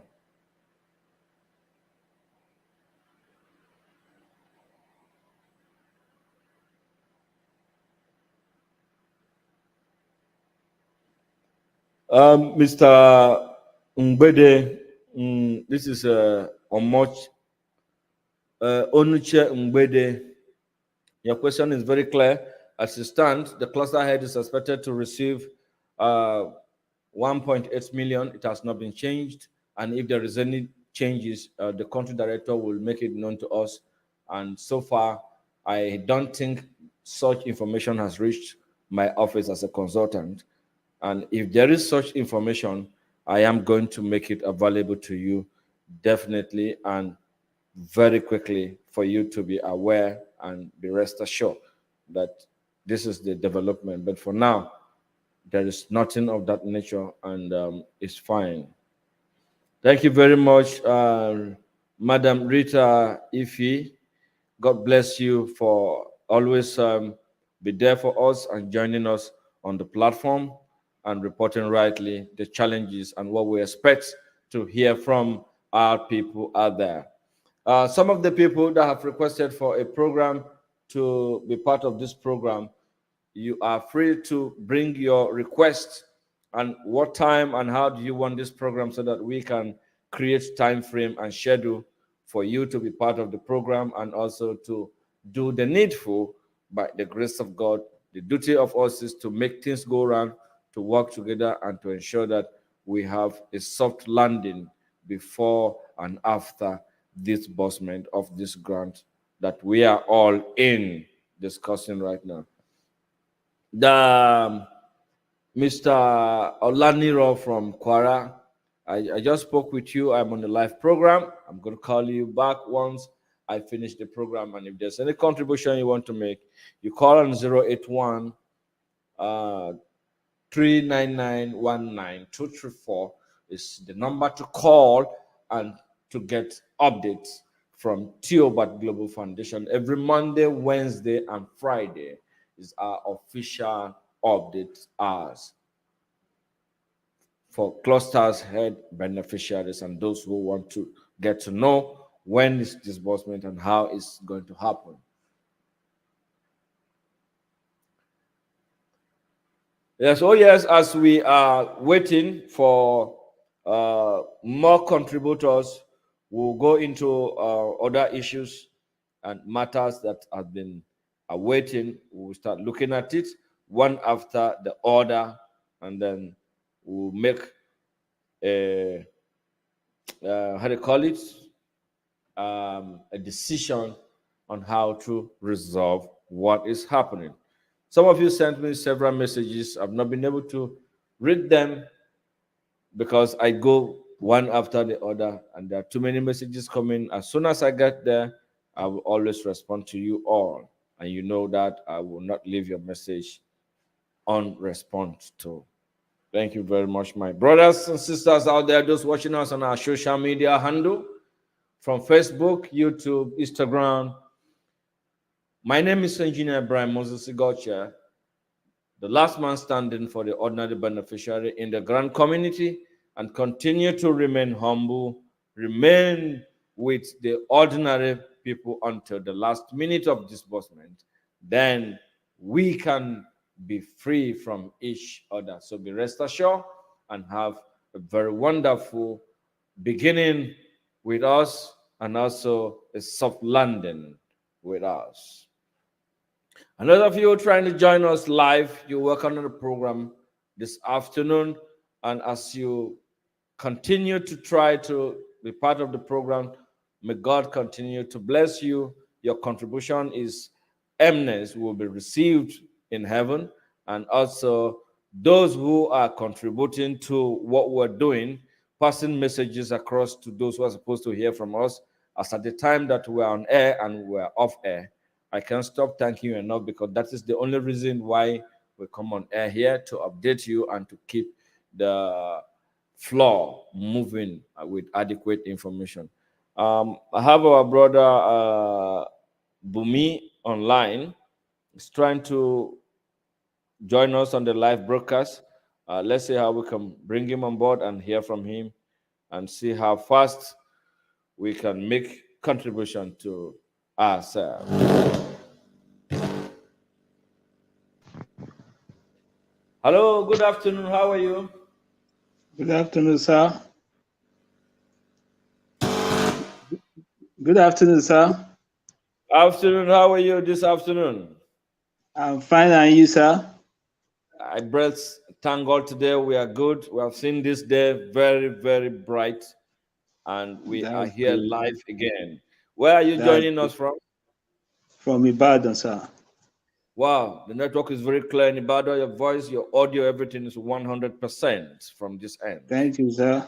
Mr. Mbede, this is Omoch Onuche Mbede. Your question is very clear. As it stands, the cluster head is expected to receive 1.8 million. It has not been changed. And if there is any changes, the country director will make it known to us. And so far, I don't think such information has reached my office as a consultant. And if there is such information, I am going to make it available to you definitely and very quickly for you to be aware and be rest assured that this is the development. But for now, there is nothing of that nature, and it's fine. Thank you very much, Madam Rita Ifi. God bless you for always be there for us and joining us on the platform and reporting rightly the challenges and what we expect to hear from our people out there. Some of the people that have requested for a program to be part of this program, you are free to bring your request and what time and how do you want this program so that we can create time frame and schedule for you to be part of the program and also to do the needful by the grace of God. The duty of us is to make things go around, to work together and to ensure that we have a soft landing before and after disbursement of this grant that we are all in discussing right now. The Mr. Olaniro from Kwara, I just spoke with you. I'm on the live program. I'm going to call you back once I finish the program. And if there's any contribution you want to make, you call on 081 399 is the number to call and to get updates from Tiobert Global Foundation. Every Monday, Wednesday, and Friday is our official update hours for clusters head beneficiaries and those who want to get to know when is disbursement and how it's going to happen. Yes, oh yes, as we are waiting for more contributors, we'll go into other issues and matters that have been awaiting. We'll start looking at it one after the other, and then we'll make a how do you call it, a decision on how to resolve what is happening. Some of you sent me several messages. I've not been able to read them because I go one after the other, and there are too many messages coming. As soon as I get there, I will always respond to you all. And you know that I will not leave your message unresponded to. Thank you very much, my brothers and sisters out there, those watching us on our social media handle from Facebook, YouTube, Instagram. My name is Engineer Brian Moses Igocha, the last man standing for the ordinary beneficiary in the grand community, and continue to remain humble, remain with the ordinary people until the last minute of disbursement. Then we can be free from each other. So be rest assured and have a very wonderful beginning with us and also a soft landing with us. And those of you trying to join us live, you're welcome on the program this afternoon. And as you continue to try to be part of the program, may God continue to bless you. Your contribution is eminence will be received in heaven. And also those who are contributing to what we're doing, passing messages across to those who are supposed to hear from us, as at the time that we're on air and we're off air. I can't stop thanking you enough because that is the only reason why we come on air here, to update you and to keep the floor moving with adequate information. I have our brother Bumi online. He's trying to join us on the live broadcast. Let's see how we can bring him on board and hear from him and see how fast we can make contribution to ourselves. Hello, good afternoon. How are you? Good afternoon, sir. Good afternoon, sir. Afternoon, how are you this afternoon? I'm fine, and you, sir? I bless, thank God today we are good. We have seen this day very, very bright, and we are That's here good. live again. Where are you That's joining good. us from? From Ibadan, sir. Wow, the network is very clear in Ibadan. Your voice, your audio, everything is 100% from this end. Thank you, sir.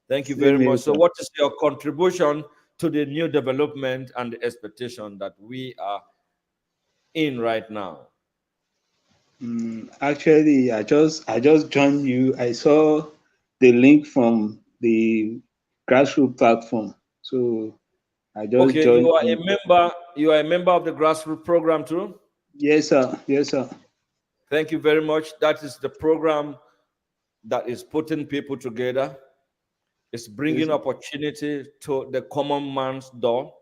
Thank you very Same here, much. So, sir. what is your contribution to the new development and the expectation that we are in right now? Actually, I just joined you. I saw the link from the grassroots platform, so I just Okay, you joined are a in. member. You are a member of the grassroots program too. Yes, sir. Yes, sir. Thank you very much. That is the program that is putting people together. It's Yes, bringing sir. opportunity to the common man's door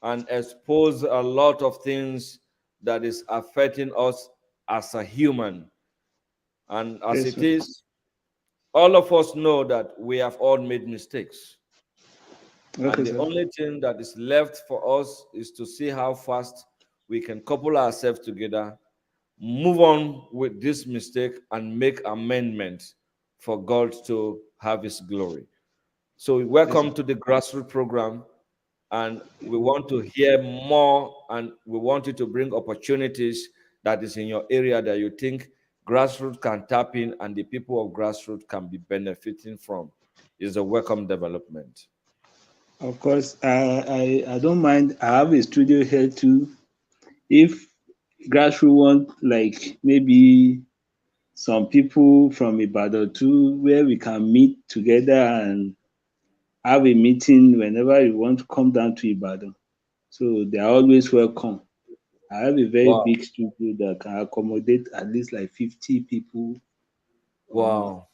and expose a lot of things that is affecting us as a human. And as Yes, it sir. is, all of us know that we have all made mistakes. And Okay, the sir. only thing that is left for us is to see how fast we can couple ourselves together, move on with this mistake, and make amendments for God to have His glory. So, Yes, sir. welcome to the grassroots program, and we want to hear more, and we want you to bring opportunities that is in your area that you think grassroots can tap in, and the people of grassroots can be benefiting from. Is a welcome development. Of course, I don't mind. I have a studio here too. If grassroots want, like, maybe some people from Ibadan too, where we can meet together and have a meeting whenever you want to come down to Ibadan. So they are always welcome. I have a very Wow. big studio that can accommodate at least like 50 people or more. Wow.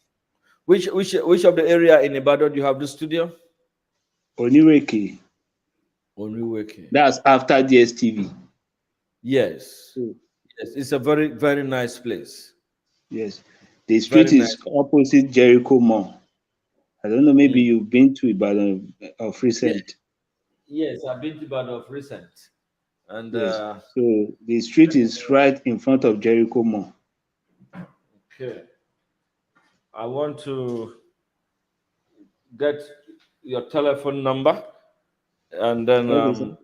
Which of the area in Ibadan do you have the studio? Onireke, Only. that's after DSTV. Yes. So, Yes. It's a very, very nice place. yes, the Very street is nice. opposite Jericho Mall. I don't know, maybe Mm. you've been to Ibadan of Yeah. recent. Yes, I've been to Ibadan of recent. And Yes. So the street is right in front of Jericho Mall. okay. I want to get your telephone number and then Okay, sir.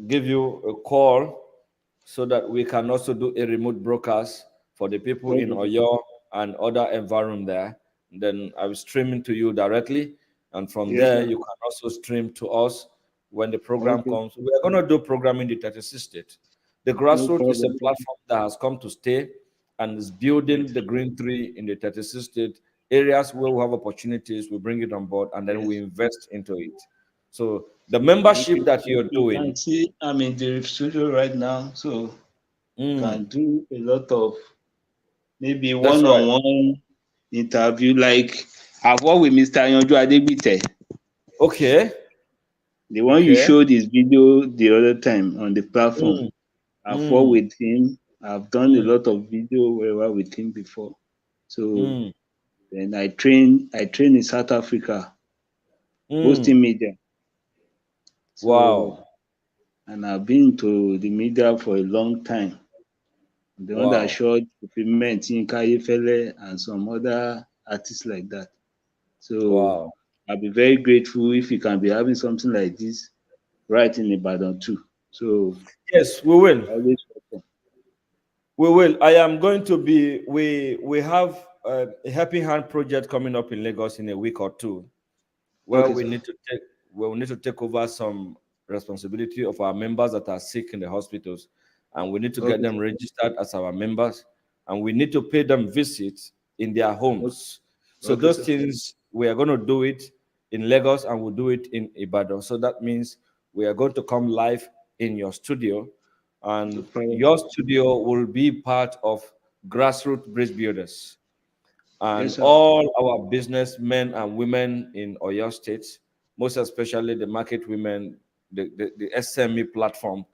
give you a call so that we can also do a remote broadcast for the people in Okay, sir. Oyo and other environment there. Then I will stream into you directly, and from Yes, there sir. you can also stream to us when the program Okay, comes. We are going to do programming in the 36 state. The no grassroots is a problem. platform that has come to stay and is building the green tree in the 36 state areas where we have opportunities. We bring it on board and then we Yes. invest into it. So the If membership you, that if you're you can doing, see, I'm in the studio right now, so mm, can do a lot of maybe that's right. one-on-one interview. Like I've worked with Mr. Yanju Adegbite, Okay, the one you okay. showed his video the other time on the platform. Mm, I've worked mm, with him. I've done a mm, lot of video wherever with him before. So mm, then I train in South Africa, mm. hosting media. So Wow, and I've been to the media for a long time. The one that wow, shot Fulfillment, Yinka Ayefele, and some other artists like that. So wow. I'll be very grateful if you can be having something like this right in Ibadan too. So Yes, we will. always welcome. We will. I am going to be. We have a Helping Hand project coming up in Lagos in a week or two, where Okay, we sir. need to take over some responsibility of our members that are sick in the hospitals, and we need to get Okay, them sir. registered as our members, and we need to pay them visits in their Okay, homes. So okay, those sir. things we are going to do it in Lagos, and we'll do it in Ibadan. So that means we are going to come live in your studio, No and problem. your studio will be part of grassroots bridge builders and Yes, sir. all our businessmen and women in Oyo State, most especially the market women, the SME platform.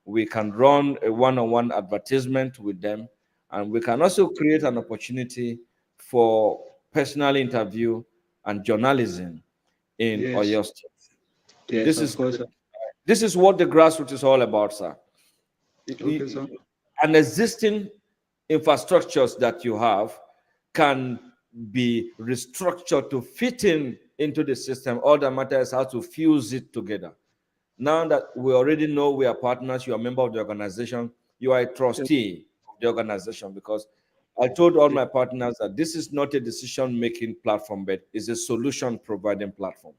We can run a one-on-one advertisement with them, and we can also create an opportunity for personal interview, and journalism in Yes. Oyo State. Yes, This of is course, sir. this is what the grassroots is all about, sir. Okay, sir. An existing infrastructures that you have can be restructured to fit in into the system. All that matters is how to fuse it together. Now that we already know we are partners, you are a member of the organization, you are a Yes, trustee of the organization, because I told all yes, my partners that this is not a decision-making platform, but it's a solution-providing platform.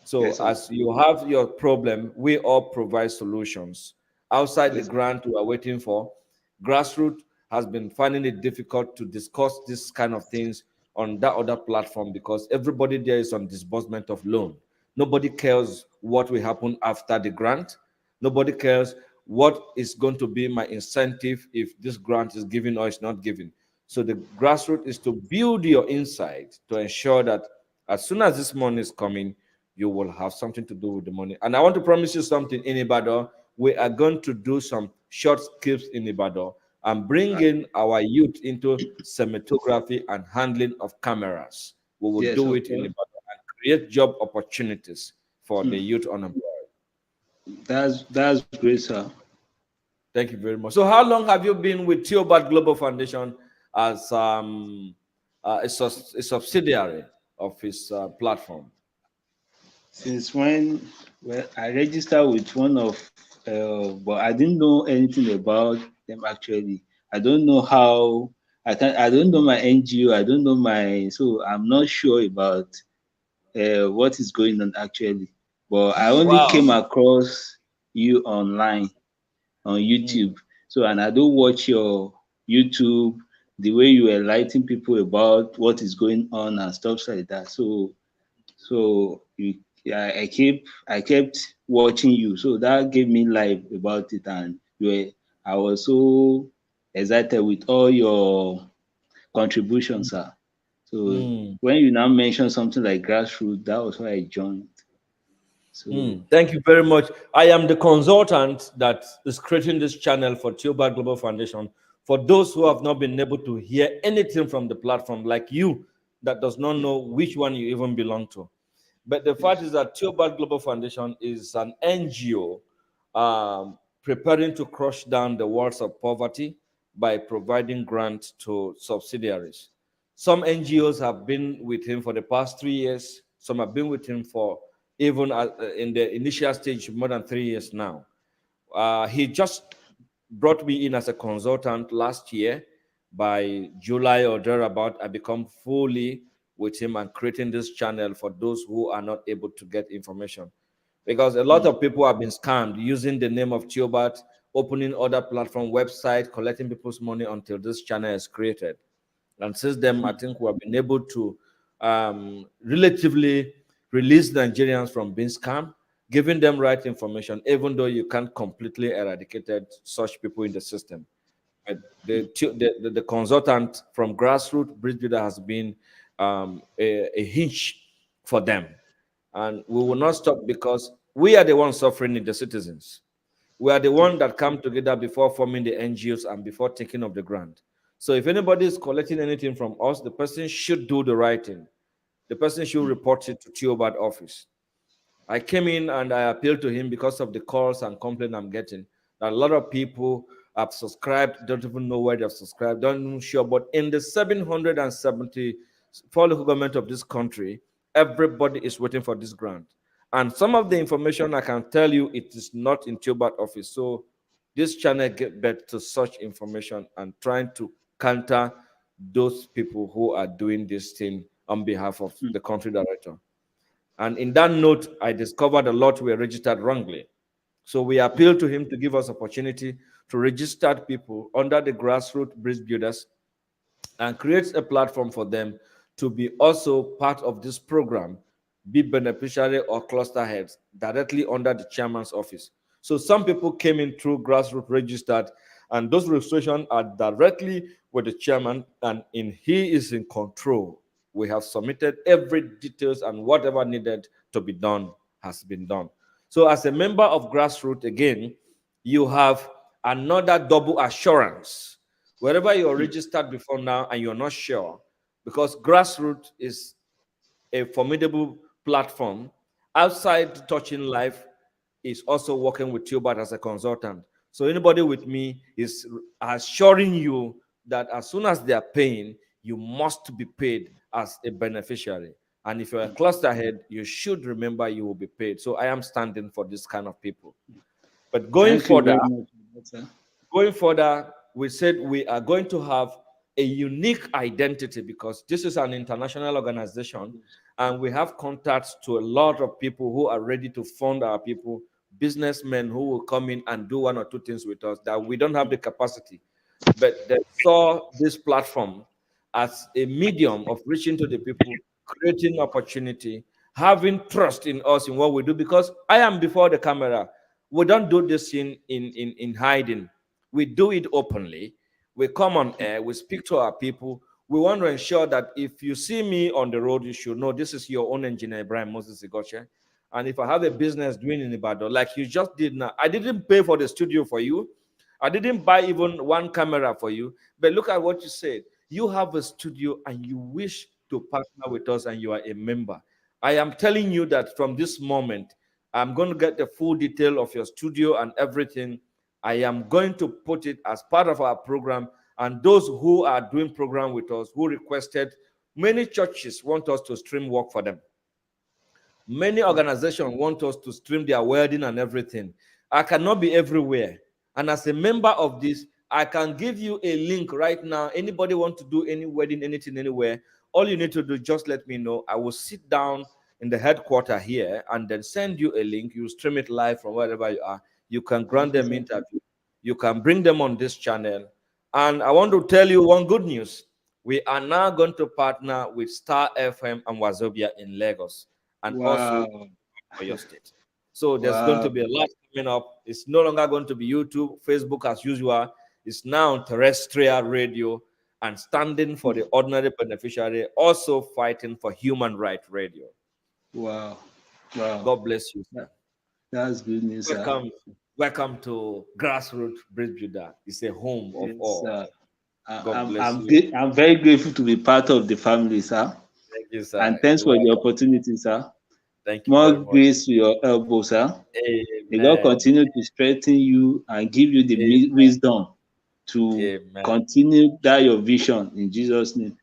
So yes, sir. as you have your problem, we all provide solutions. Outside the Yes, grant we are waiting for, grassroots has been finding it difficult to discuss this kind of things on that other platform because everybody there is on disbursement of loan. Nobody cares what will happen after the grant. Nobody cares what is going to be my incentive if this grant is given or is not given. So the grassroots is to build your insight to ensure that as soon as this money is coming, you will have something to do with the money. And I want to promise you something in Ibadan. We are going to do some short clips in Ibadan and bring in our youth into cinematography and handling of cameras. We will yes, do of it in course. Ibadan and create job opportunities for the Hmm. youth unemployed. That's great, sir. Thank you very much. So, how long have you been with Tiobert Global Foundation as a subsidiary of his platform? Since when? Well, I registered with one of, but I didn't know anything about them actually. I don't know how. I don't know my NGO. I don't know my. So I'm not sure about what is going on actually. But I only Wow. came across you online on Mm, YouTube. So, and I don't watch your YouTube the way you enlighten people about what is going on and stuff like that. So yeah, I kept watching you. So that gave me life about it, and I was so excited with all your contributions, sir. So mm. when you now mention something like grassroots, that was why I joined. So Thank you very much. I am the consultant that is creating this channel for Tiobert Global Foundation. For those who have not been able to hear anything from the platform, like you, that does not know which one you even belong to. But the fact yes, is that Tiobert Global Foundation is an NGO preparing to crush down the walls of poverty by providing grants to subsidiaries. Some NGOs have been with him for the past 3 years. Some have been with him for even in the initial stage more than 3 years now. He just brought me in as a consultant last year. By July or thereabout, I become fully with him and creating this channel for those who are not able to get information. Because a lot mm, of people have been scammed using the name of Tiobert, opening other platform website, collecting people's money until this channel is created. And since then, I think we have been able to relatively release Nigerians from being scammed, giving them right information, even though you can't completely eradicate such people in the system. But the consultant from grassroots bridge builder has been a hinge for them. And we will not stop because we are the ones suffering in the citizens. We are the one that come together before forming the NGOs and before taking of the grant. So if anybody is collecting anything from us, the person should do the right thing. The person should report it to Tiobert office. I came in and I appealed to him because of the calls and complaints I'm getting. That a lot of people have subscribed, don't even know where they've subscribed, don't even sure. But in the 774 local government of this country, everybody is waiting for this grant. And some of the information I can tell you, it is not in Tiobert office. So this channel get back to such information and trying to counter those people who are doing this thing on behalf of mm, the country director. And in that note, I discovered a lot were registered wrongly. So we appealed to him to give us opportunity to register people under the grassroots bridge builders and create a platform for them to be also part of this program, be beneficiary or cluster heads directly under the chairman's office. So some people came in through grassroots registered, and those registrations are directly with the chairman, and he is in control. We have submitted every details and whatever needed to be done has been done. So as a member of grassroots, again, you have another double assurance. Wherever you're mm, registered before now and you're not sure, because grassroots is a formidable platform. Outside touching life is also working with Tiobert as a consultant. So anybody with me is assuring you that as soon as they are paying, you must be paid as a beneficiary. And if you're a cluster head, you should remember you will be paid. So I am standing for this kind of people. But Thank you very much, sir. going further, we said we are going to have a unique identity because this is an international organization and we have contacts to a lot of people who are ready to fund our people, businessmen who will come in and do one or two things with us that we don't have the capacity. But they saw this platform as a medium of reaching to the people, creating opportunity, having trust in us in what we do. Because I am before the camera. We don't do this in hiding. We do it openly. We come on air, we speak to our people. We want to ensure that if you see me on the road, you should know this is your own engineer, Brian Moses Igoche. And if I have a business doing in Ibadan, like you just did now, I didn't pay for the studio for you. I didn't buy even one camera for you. But look at what you said. You have a studio and you wish to partner with us and you are a member. I am telling you that from this moment, I'm going to get the full detail of your studio and everything. I am going to put it as part of our program. And those who are doing program with us, who requested, many churches want us to stream work for them. Many organizations want us to stream their wedding and everything. I cannot be everywhere. And as a member of this, I can give you a link right now. Anybody want to do any wedding, anything, anywhere, all you need to do, just let me know. I will sit down in the headquarters here and then send you a link. You stream it live from wherever you are. You can grant them interview. You can bring them on this channel. And I want to tell you one good news. We are now going to partner with Star FM and Wazobia in Lagos and also for your state. So there's going to be a lot coming up. It's no longer going to be YouTube, Facebook as usual. It's now terrestrial radio and standing for the ordinary beneficiary, also fighting for human rights radio. Wow. God bless you, sir. That's good news, Welcome. sir. Welcome to Grassroots Bridge Builder. It's a home of all. God bless you. I'm very grateful to be part of the family, sir. Thank you, sir. And thanks for the opportunity, sir. Thank you. More very much. grace to your elbow, sir. Amen. May God continue to strengthen you and give you the wisdom to continue that your vision in Jesus' name.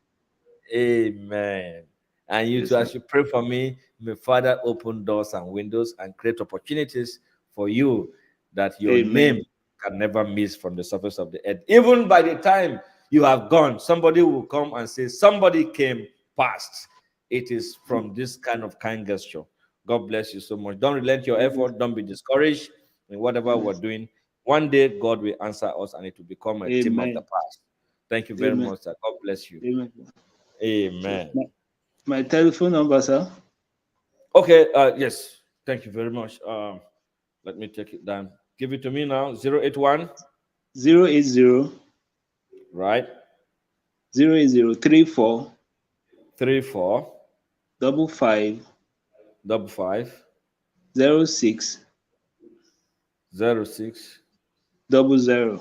Amen. And you too, as you pray for me, may Father open doors and windows and create opportunities for you that your name can never miss from the surface of the earth. Even by the time you have gone, somebody will come and say, somebody came past. It is from this kind of kind gesture. God bless you so much. Don't relent your effort. Don't be discouraged in whatever we're doing. One day, God will answer us and it will become a theme of the past. Thank you very much, sir. God bless you. Amen. My telephone number, sir. Okay. Yes. Thank you very much. Let me take it down. Give it to me now. 081 080 right 080 34 55 55 06 06 00.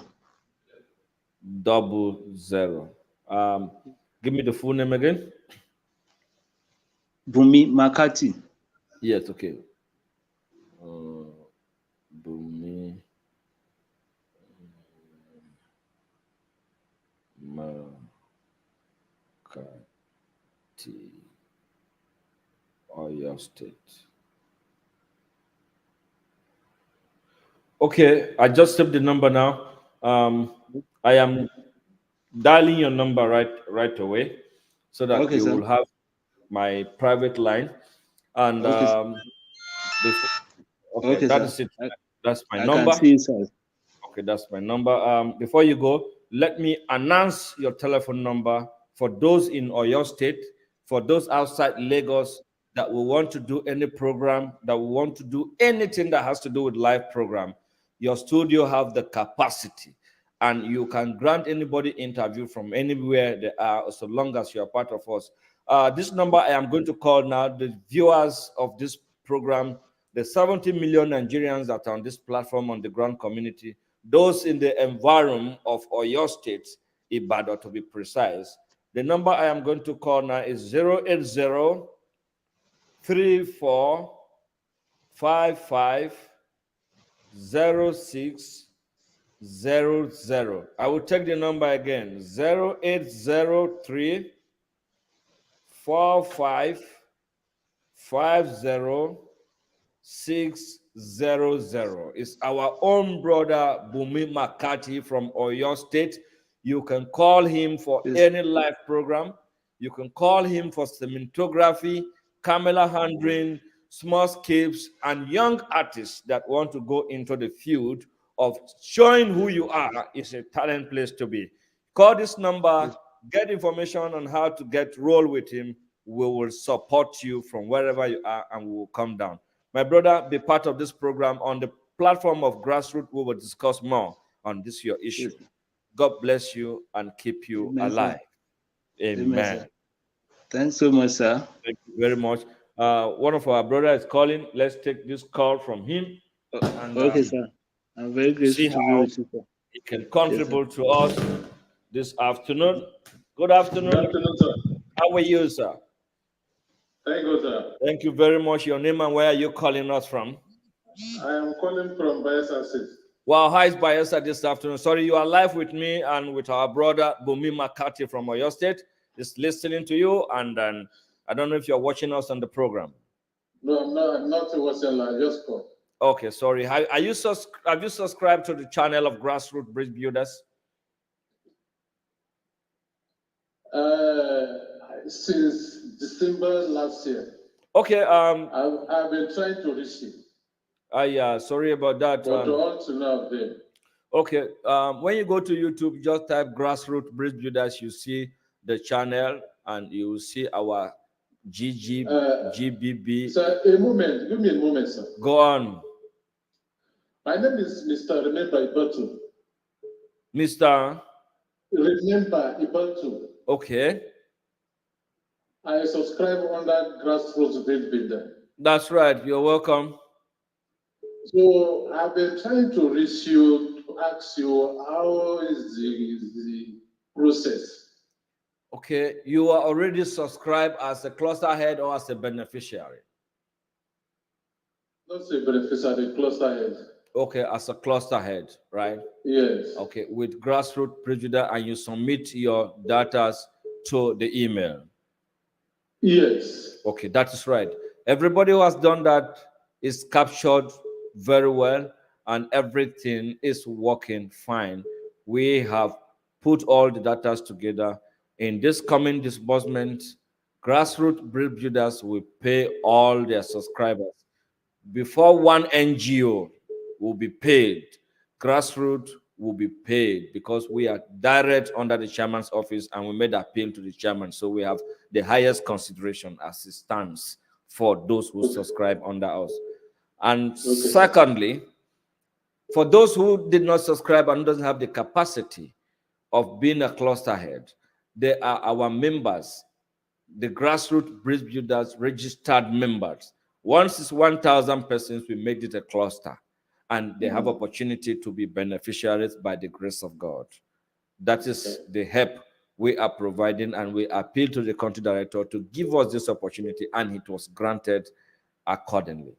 Give me the full name again. Bumi Makati. Yes, okay. Bumi Makati, Oyo State. Okay, I just saved the number now. I am dialing your number right away so that you will have my private line. And that is it. That's my number. Can see, okay, that's my number. Before you go, let me announce your telephone number for those in Oyo State, for those outside Lagos that will want to do any program, that will want to do anything that has to do with live program. Your studio have the capacity, and you can grant anybody interview from anywhere they are, so long as you are part of us. This number I am going to call now, the viewers of this program, the 70 million Nigerians that are on this platform, on the ground community, those in the environment of Oyo State, Ibadan to be precise, The number I am going to call now is 080 34 55 0600. I will take the number again, 0803 45 50 600. It's our own brother Bumi Makati from Oyo State. You can call him for any live program. You can call him for cinematography, camera handling, small scapes, and young artists that want to go into the field of showing who you are. Is a talent place to be. Call this number, get information on how to get roll with him. We will support you from wherever you are and we will come down. My brother, be part of this program on the platform of Grassroots. We will discuss more on this your issue. Yes. God bless you and keep you Amen, alive. sir. Amen. Sir. Thanks so much, sir. Thank you very much. One of our brothers is calling. Let's take this call from him and Okay, sir. I'm very see grateful to be how with you, sir. he can contribute to us this afternoon. Good afternoon. Good afternoon, sir. How are you, sir? Thank you, sir. Thank you very much. Your name and where are you calling us from? I am calling from Bayelsa State. Wow, hi, it's Bayelsa this afternoon. Sorry, you are live with me and with our brother Bumi Makati from Oyo State. Is listening to you, and I don't know if you're watching us on the program. No, I'm not watching. I just called. Okay, sorry. Have you subscribed to the channel of Grassroots Bridge Builders? Since December last year. Okay. I've been trying to reach him. Yeah, sorry about that. But all to now, okay. When you go to YouTube, just type Grassroots Bridge Builders. You see the channel, and you will see our GBB. Sir, a moment. Give me a moment, sir. Go on. My name is Mr. Remember Ibatu. Mr. Remember Ibatu. Okay. I subscribe under Grassroots Bridge Builder. That's right. You're welcome. So I've been trying to reach you to ask you how is the process. Okay, you are already subscribed as a cluster head or as a beneficiary? Not a beneficiary, cluster head. Okay, as a cluster head, right? Yes. Okay, with Grassroots Prejudice, and you submit your data to the email. Yes. Okay, that is right. Everybody who has done that is captured very well, and everything is working fine. We have put all the data together. In this coming disbursement, Grassroots Bridge Builders will pay all their subscribers. Before one NGO will be paid, Grassroots will be paid, because we are direct under the chairman's office and we made appeal to the chairman. So we have the highest consideration as it stands for those who subscribe under us. And secondly, for those who did not subscribe and doesn't have the capacity of being a cluster head, they are our members, the Grassroots Bridge Builders registered members. Once it's 1,000 persons, we make it a cluster, and they have opportunity to be beneficiaries by the grace of God. That is the help we are providing, and we appeal to the country director to give us this opportunity, and it was granted accordingly.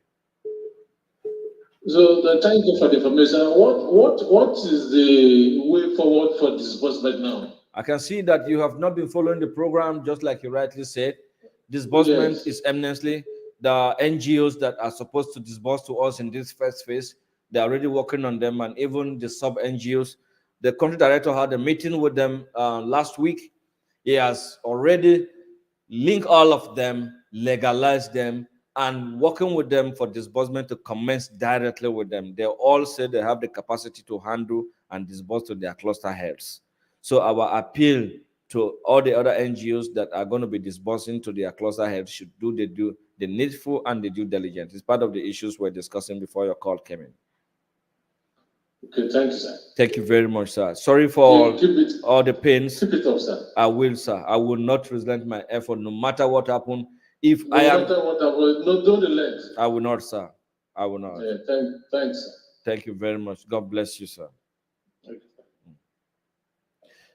So thank you for the information. What is the way forward for disbursement now? I can see that you have not been following the program, just like you rightly said. Disbursement is eminently the NGOs that are supposed to disburse to us in this first phase. They're already working on them, and even the sub NGOs. The country director had a meeting with them last week. He has already linked all of them, legalized them, and working with them for disbursement to commence directly with them. They all say they have the capacity to handle and disburse to their cluster heads. So our appeal to all the other NGOs that are going to be disbursing to their cluster heads should do the needful and the due diligence. It's part of the issues we're discussing before your call came in. Okay, thank you, sir. Thank you very much, sir. Sorry for all the pains. Keep it up, sir. I will, sir. I will not relent my effort, no matter what happened. If no I am, matter what happened, no, don't relent. I will not, sir. I will not. Yeah, thanks, sir. Thank you very much. God bless you, sir. Okay.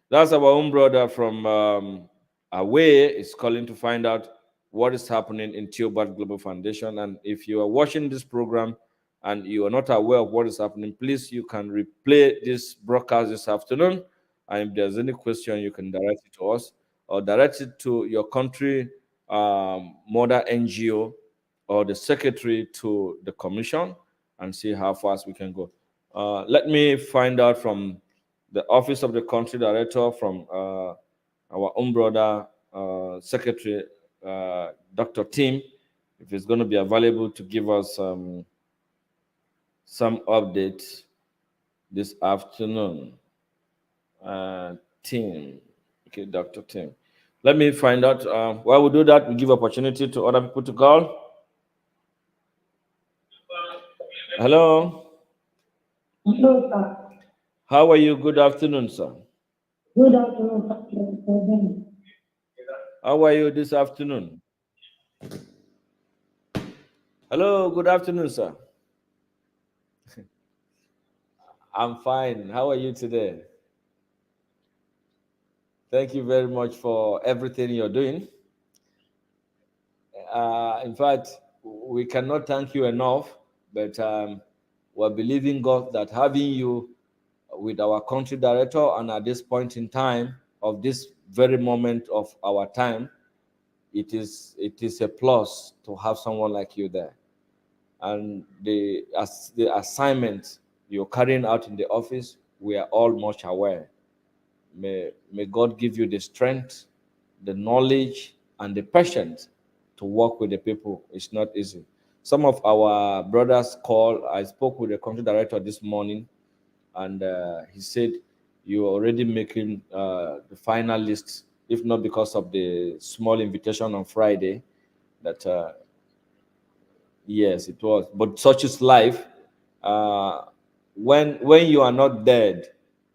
That's our own brother from away is calling to find out what is happening in Tiobert Global Foundation. And if you are watching this program and you are not aware of what is happening, please, you can replay this broadcast this afternoon. And if there's any question, you can direct it to us or direct it to your country mother NGO or the secretary to the commission and see how fast we can go. Let me find out from the office of the country director, from our own brother, Secretary Dr. Tim, if he's going to be available to give us some updates this afternoon. Tim, okay, Dr. Tim. Let me find out. While we do that, we give opportunity to other people to call. Hello. Hello, sir. How are you? Good afternoon, sir. Good afternoon, sir. How are you this afternoon? Hello, good afternoon, sir. I'm fine. How are you today? Thank you very much for everything you're doing. In fact, we cannot thank you enough, but we're believing God that having you with our country director, and at this point in time of this very moment of our time, it is a plus to have someone like you there. And the assignment you're carrying out in the office, we are all much aware. May God give you the strength, the knowledge, and the patience to work with the people. It's not easy. Some of our brothers call. I spoke with the country director this morning, and he said you're already making the final list, if not because of the small invitation on Friday. That yes, it was. But such is life. Uh, when you are not dead,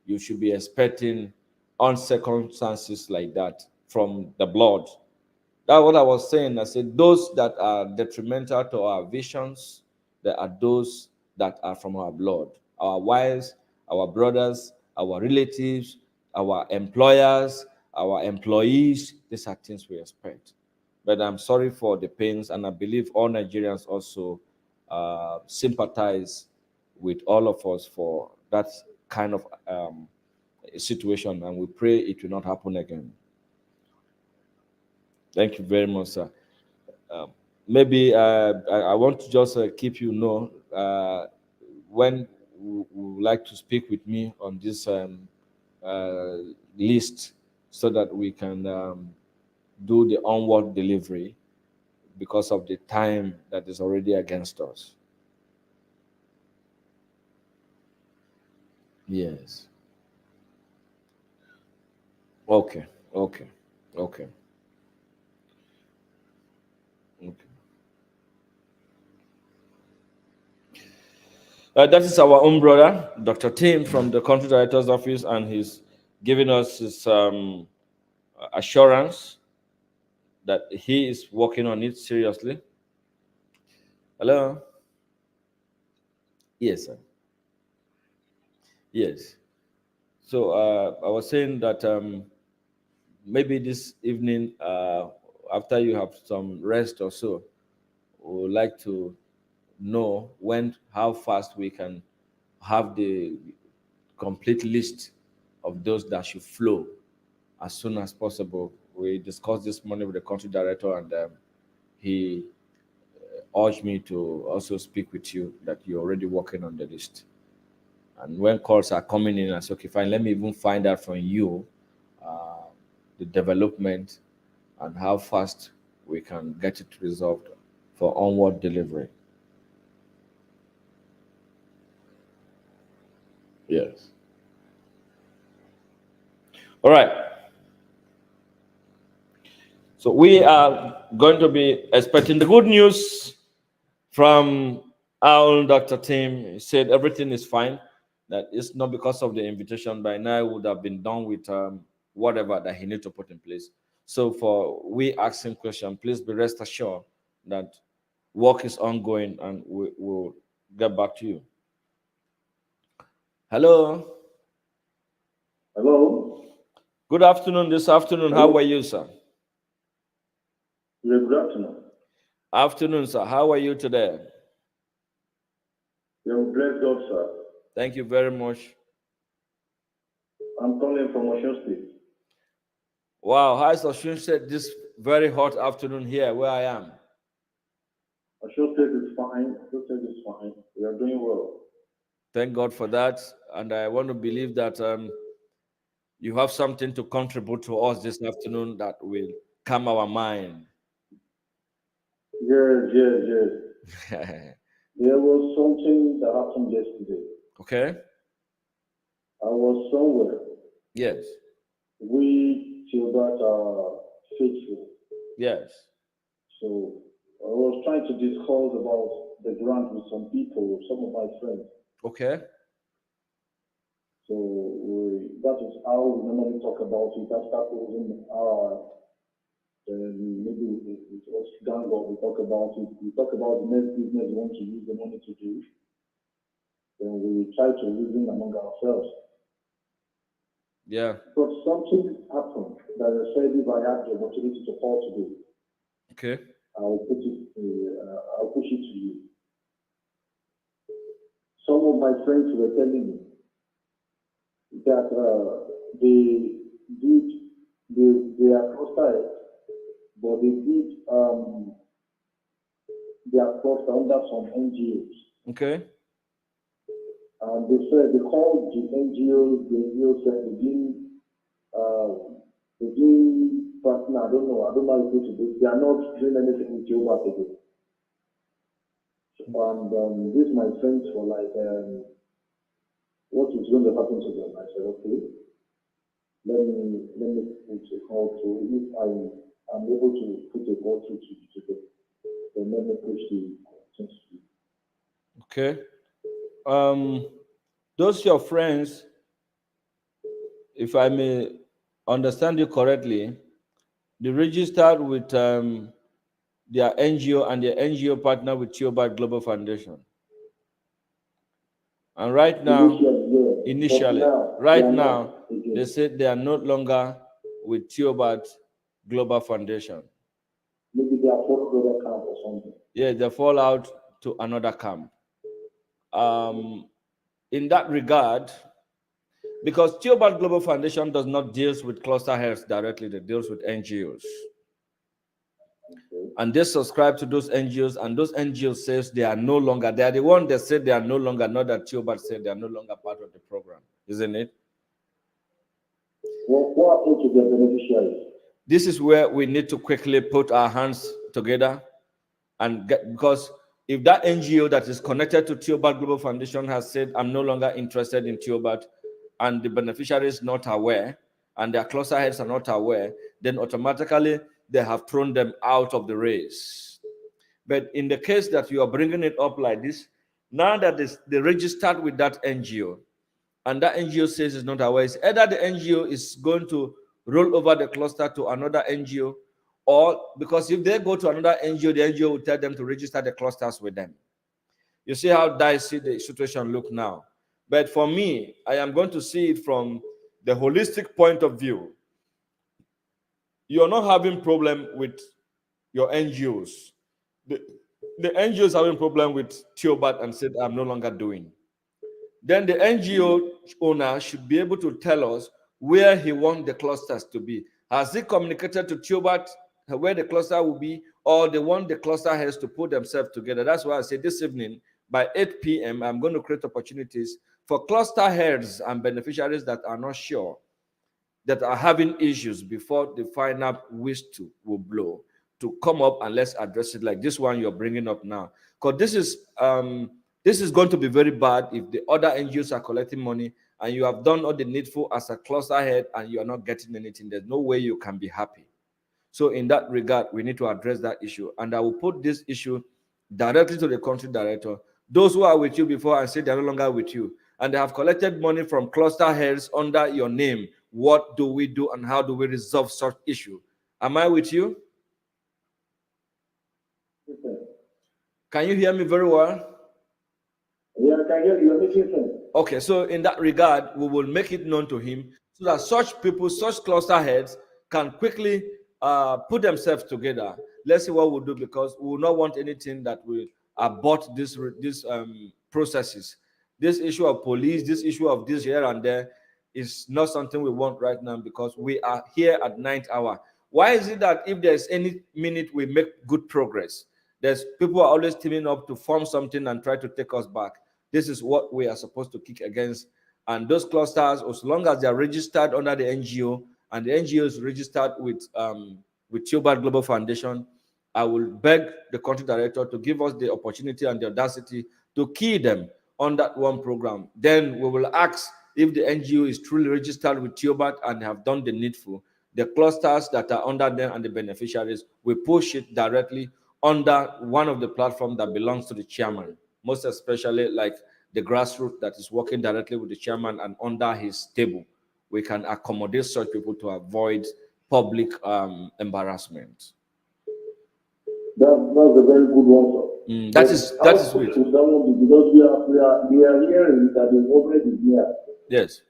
you should be expecting on circumstances like that from the blood. That's what I was saying. I said those that are detrimental to our visions, there are those that are from our blood, our wives, our brothers, our relatives, our employers, our employees. These are things we expect. But I'm sorry for the pains, and I believe all Nigerians also sympathize with all of us for that kind of situation, and we pray it will not happen again. Thank you very much, sir. Maybe I want to just keep you know when you would like to speak with me on this uh, list so that we can do the onward delivery because of the time that is already against us. Yes. Okay. Okay. Okay. Okay. That is our own brother, Dr. Tim, from the country director's office, and he's giving us his assurance that he is working on it seriously. Hello? Yes, sir. Yes. So I was saying that maybe this evening, after you have some rest or so, we would like to know how fast we can have the complete list of those that should flow as soon as possible. We discussed this morning with the country director, and he urged me to also speak with you that you're already working on the list. And when calls are coming in, I said, okay, fine, let me even find out from you uh, the development and how fast we can get it resolved for onward delivery. Yes. All right. So we are going to be expecting the good news from our Dr. Tim. He said everything is fine, that it's not because of the invitation. By now, it would have been done with whatever that he need to put in place. So for we asking question, please be rest assured that work is ongoing, and we will get back to you. Hello. Hello. Good afternoon. This afternoon, how are you, sir? Yeah, good afternoon. Afternoon, sir. How are you today? Yeah, bless God, sir. Thank you very much. I'm calling from Osun State. Wow, how is Osun State this very hot afternoon here where I am? Osun State is fine. Osun State is fine. We are doing well. Thank God for that. And I want to believe that you have something to contribute to us this afternoon that will calm our mind. Yes. There was something that happened yesterday. Okay? I was somewhere. Yes. We Tiobert are faithful. Yes. So I was trying to discuss about the grant with some people, some of my friends. Okay. So that is how we normally talk about it after closing our maybe it was gang up, we talk about it. We talk about the next business we want to use the money to do. Then we try to reason among ourselves. Yeah. But something happened that I said if I had the opportunity to call today, Okay. I'll push it to you. Some of my friends were telling me that they are clustered, but they did their cluster under some NGOs. Okay. And they said they called the NGOs. The NGOs said they didn't partner. I don't know how to do it. They are not doing anything with Tiobert again. And this my friends were like, what is going to happen to them? I said, okay, let me put a call to if I am able to put a call through to them, then let me push the things to you. Okay. Those your friends, if I may understand you correctly, they registered with their NGO and their NGO partner with Tiobert Global Foundation. And right now, initially, right now, they said they are no longer with Tiobert Global Foundation. Maybe they are followed to another camp or something. Yeah, they fall out to another camp. In that regard, because Tiobert Global Foundation does not deal with cluster heads directly, they deals with NGOs. Okay. And they subscribe to those NGOs, and those NGOs says they are no longer, they are the one that said they are no longer, not that Tiobert said they are no longer part of the program, isn't it? What happened to their beneficiaries? This is where we need to quickly put our hands together and get, because if that NGO that is connected to Tiobert Global Foundation has said, I'm no longer interested in Tiobert, and the beneficiary is not aware, and their cluster heads are not aware, then automatically they have thrown them out of the race. But in the case that you are bringing it up like this, now that they registered with that NGO, and that NGO says it's not aware, it's either the NGO is going to roll over the cluster to another NGO, or because if they go to another NGO, the NGO will tell them to register the clusters with them. You see how dicey the situation look now. But for me, I am going to see it from the holistic point of view. You're not having problem with your NGOs. The NGOs having problem with Tiobert and said, I'm no longer doing. Then the NGO owner should be able to tell us where he wants the clusters to be. Has he communicated to Tiobert where the cluster will be, or they want the cluster heads to put themselves together? That's why I say this evening by 8 p.m., I'm going to create opportunities for cluster heads and beneficiaries that are not sure, that are having issues before the final whistle will blow, to come up and let's address it like this one you're bringing up now. Because this is going to be very bad if the other NGOs are collecting money and you have done all the needful as a cluster head and you are not getting anything. There's no way you can be happy. So in that regard, we need to address that issue. And I will put this issue directly to the country director. Those who are with you before and say they're no longer with you, and they have collected money from cluster heads under your name, what do we do and how do we resolve such issue? Am I with you? Okay. Can you hear me very well? Yeah, I can hear you. You're making sense. Okay, so in that regard, we will make it known to him so that such people, such cluster heads can quickly put themselves together let's see what we'll do, because we will not want anything that will abort this processes. This issue of police, this issue of this here and there is not something we want right now, because we are here at ninth hour. Why is it that if there's any minute we make good progress, there's people are always teaming up to form something and try to take us back? This is what we are supposed to kick against. And those clusters, as long as they are registered under the NGO, and the NGO is registered with Tiobert Global Foundation, I will beg the country director to give us the opportunity and the audacity to key them on that one program. Then we will ask if the NGO is truly registered with Tiobert and have done the needful. The clusters that are under them and the beneficiaries, we push it directly under one of the platforms that belongs to the chairman, most especially like the grassroots that is working directly with the chairman and under his table. We can accommodate such people to avoid public embarrassment. That's a very good one, sir. That is it. Because we are hearing that the government is near. Yes.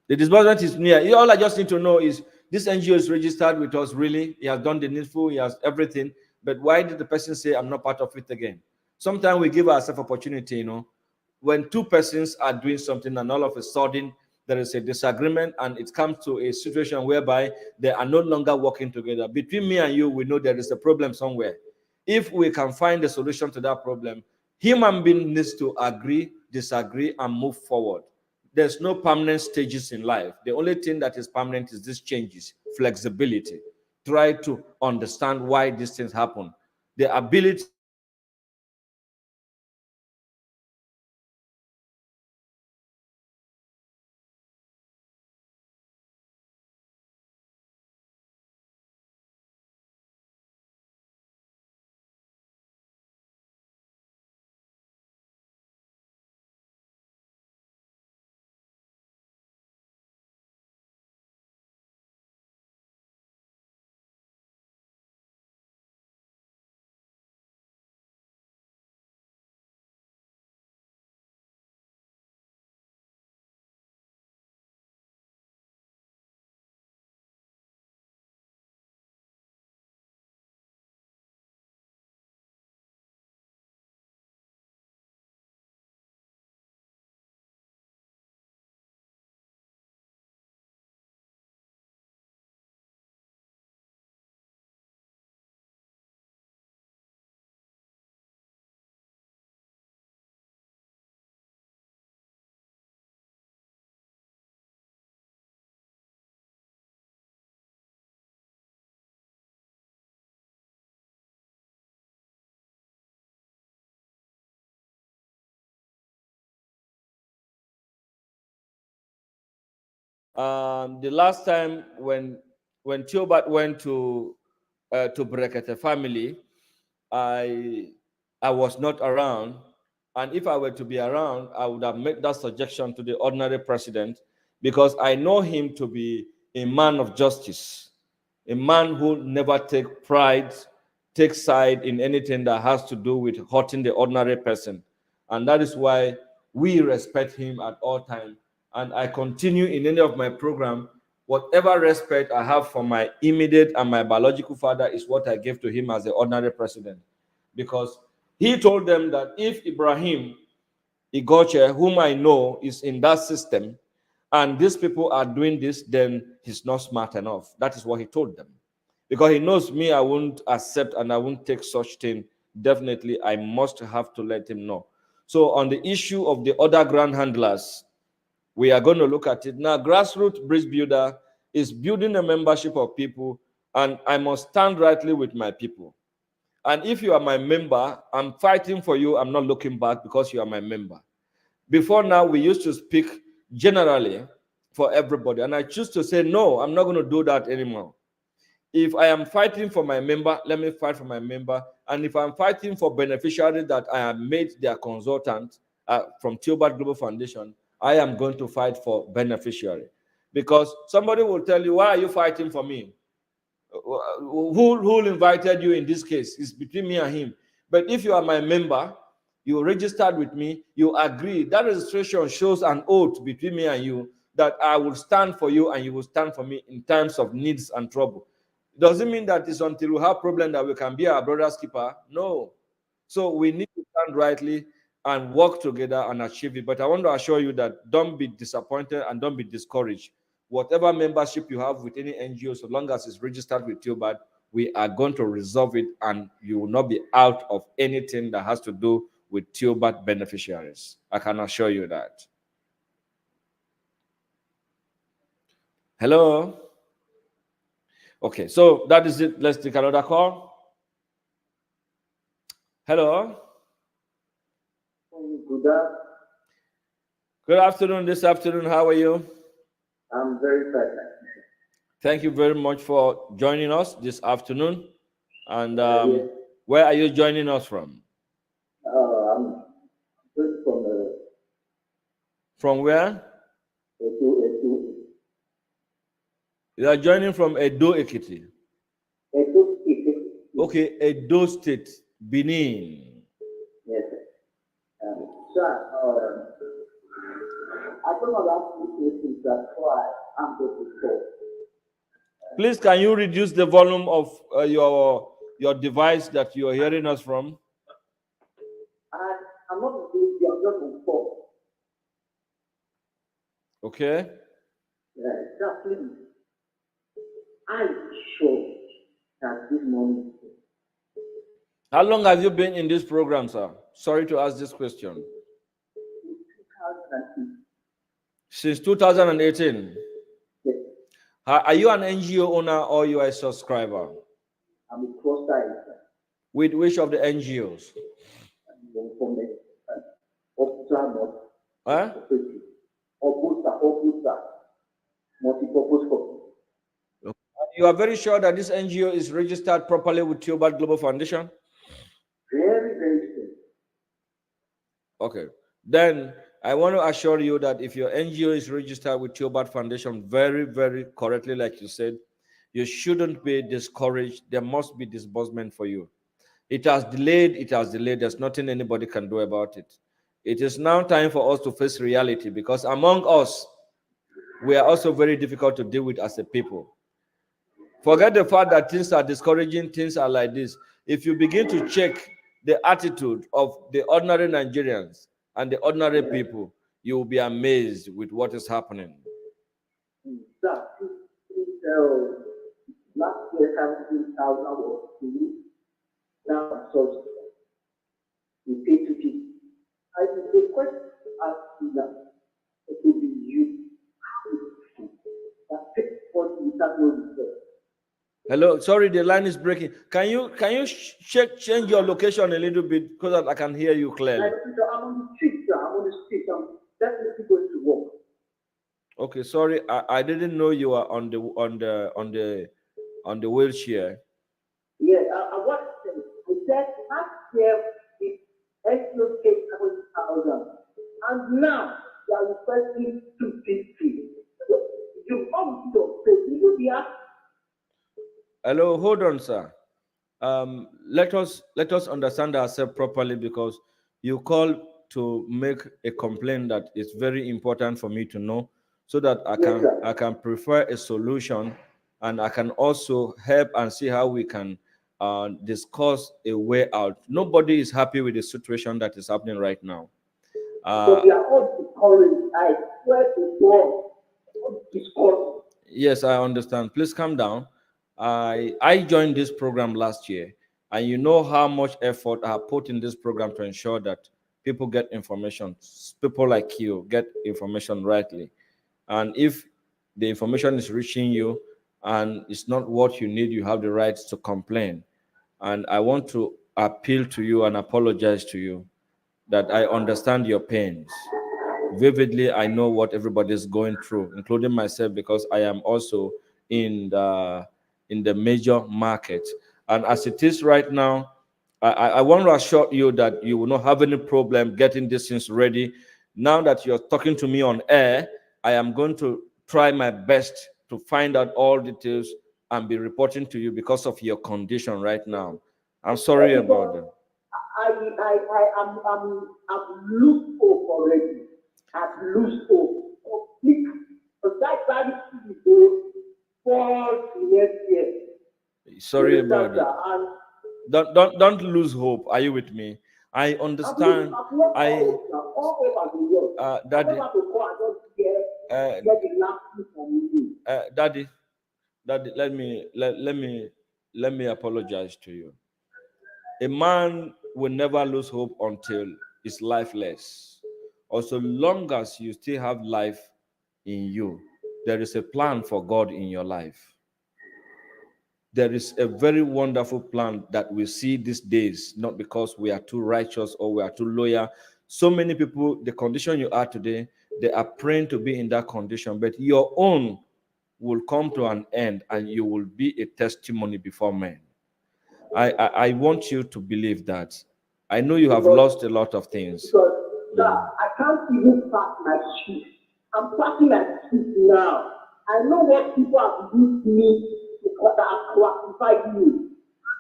The disbursement is near. All I just need to know is this NGO is registered with us, really. He has done the needful, he has everything. But why did the person say, I'm not part of it again? Sometimes we give ourselves opportunity, when two persons are doing something and all of a sudden there is a disagreement and it comes to a situation whereby they are no longer working together. Between me and you, we know there is a problem somewhere. If we can find a solution to that problem, human being needs to agree, disagree, and move forward. There's no permanent stages in life. The only thing that is permanent is these changes, flexibility. Try to understand why these things happen. The ability the last time when Tiobert went to Brekete family, I was not around, and if I were to be around, I would have made that suggestion to the ordinary president, because I know him to be a man of justice, a man who never take side in anything that has to do with hurting the ordinary person, and that is why we respect him at all times. And I continue in any of my program, whatever respect I have for my immediate and my biological father is what I gave to him as the ordinary president, because he told them that if Ibrahim Igoche, whom I know is in that system, and these people are doing this, then he's not smart enough. That is what he told them. Because he knows me, I won't accept and I won't take such thing. Definitely, I must have to let him know. So on the issue of the other ground handlers, we are going to look at it. Now, Grassroots Bridge Builder is building a membership of people, and I must stand rightly with my people. And if you are my member, I'm fighting for you. I'm not looking back because you are my member. Before now, we used to speak generally for everybody. And I choose to say, no, I'm not going to do that anymore. If I am fighting for my member, let me fight for my member. And if I'm fighting for beneficiaries that I have made their consultant from Tiobert Global Foundation, I am going to fight for beneficiary. Because somebody will tell you, why are you fighting for me? Who invited you in this case? It's between me and him. But if you are my member, you registered with me, you agree, that registration shows an oath between me and you that I will stand for you and you will stand for me in times of needs and trouble. doesn't mean that it's until we have problem that we can be our brother's keeper. No. So we need to stand rightly and work together and achieve it. But I want to assure you that don't be disappointed and don't be discouraged. Whatever membership you have with any NGO, so long as it's registered with Tiobert, we are going to resolve it, and you will not be out of anything that has to do with Tiobert beneficiaries. I can assure you that. Hello? Okay, so that is it. Let's take another call. Hello? Good afternoon. This afternoon, how are you? I'm very fine. Thank you very much for joining us this afternoon. And Yes. where are you joining us from? I'm just From where? Edo. You are joining from Edo Ekiti. Edo. Okay, Edo State, Benin. Yes, sir. Sir, I don't know that this is that's why I'm going to say. Please, can you reduce the volume of your device that you are hearing us from? I'm not going to, I'm just on phone. Okay. Sir, please. I'm sure that this morning. How long have you been in this program, sir? Sorry to ask this question. Since 2018. Yes. Are you an NGO owner or you are a subscriber? I'm a cross-side. With which of the NGOs? From the officer, Huh? Multi-purpose company. You are very sure that this NGO is registered properly with Tiobert Global Foundation? Very, very good. Okay. Then I want to assure you that if your NGO is registered with Tiobert Foundation very, very correctly, like you said, you shouldn't be discouraged. There must be disbursement for you. It has delayed. It has delayed. There's nothing anybody can do about it. It is now time for us to face reality, because among us, we are also very difficult to deal with as a people. Forget the fact that things are discouraging, things are like this. If you begin to check the attitude of the ordinary Nigerians and the ordinary people, you will be amazed with what is happening. Sir, last year, 17,000 was to you. Now, so we pay to people. I think the question to ask you now, it will be you. That fix what you start doing. Hello, sorry, the line is breaking. Can you change your location a little bit so that I can hear you clearly? I'm on the street, sir. I'm on the street. I'm definitely going to work. Okay, sorry, I didn't know you were on the wheelchair. Yeah, I watched them. I said last year it exploded 800,000, and now they are requesting 250. You come to say, you be asked. Hello, hold on, sir. Let us understand ourselves properly, because you call to make a complaint that is very important for me to know, so that I can prefer a solution, and I can also help and see how we can discuss a way out. Nobody is happy with the situation that is happening right now. So we are all discouraged. I swear to God, discouraged. Yes, I understand. Please calm down. I joined this program last year, and you know how much effort I have put in this program to ensure that people get information. People like you get information rightly. And if the information is reaching you and it's not what you need, you have the right to complain. And I want to appeal to you and apologize to you that I understand your pains. Vividly, I know what everybody is going through, including myself, because I am also in the major market. And as it is right now, I want to assure you that you will not have any problem getting these things ready. Now that you're talking to me on air, I am going to try my best to find out all details and be reporting to you because of your condition right now. I'm sorry about that. I'm loose hope already. I've loose hope. Complete. But that value to be good for next year. Sorry about that. Don't lose hope. Are you with me? I understand. Daddy, Daddy, let me apologize to you. A man will never lose hope until he's lifeless. Or so long as you still have life in you, there is a plan for God in your life. There is a very wonderful plan that we see these days, not because we are too righteous or we are too loyal. So many people, the condition you are today, they are praying to be in that condition, but your own will come to an end and you will be a testimony before men. I want you to believe that. I know you have lost a lot of things. Because I can't even pack my shoes. I'm packing my shoes now. I know what people have used me because I have classified me.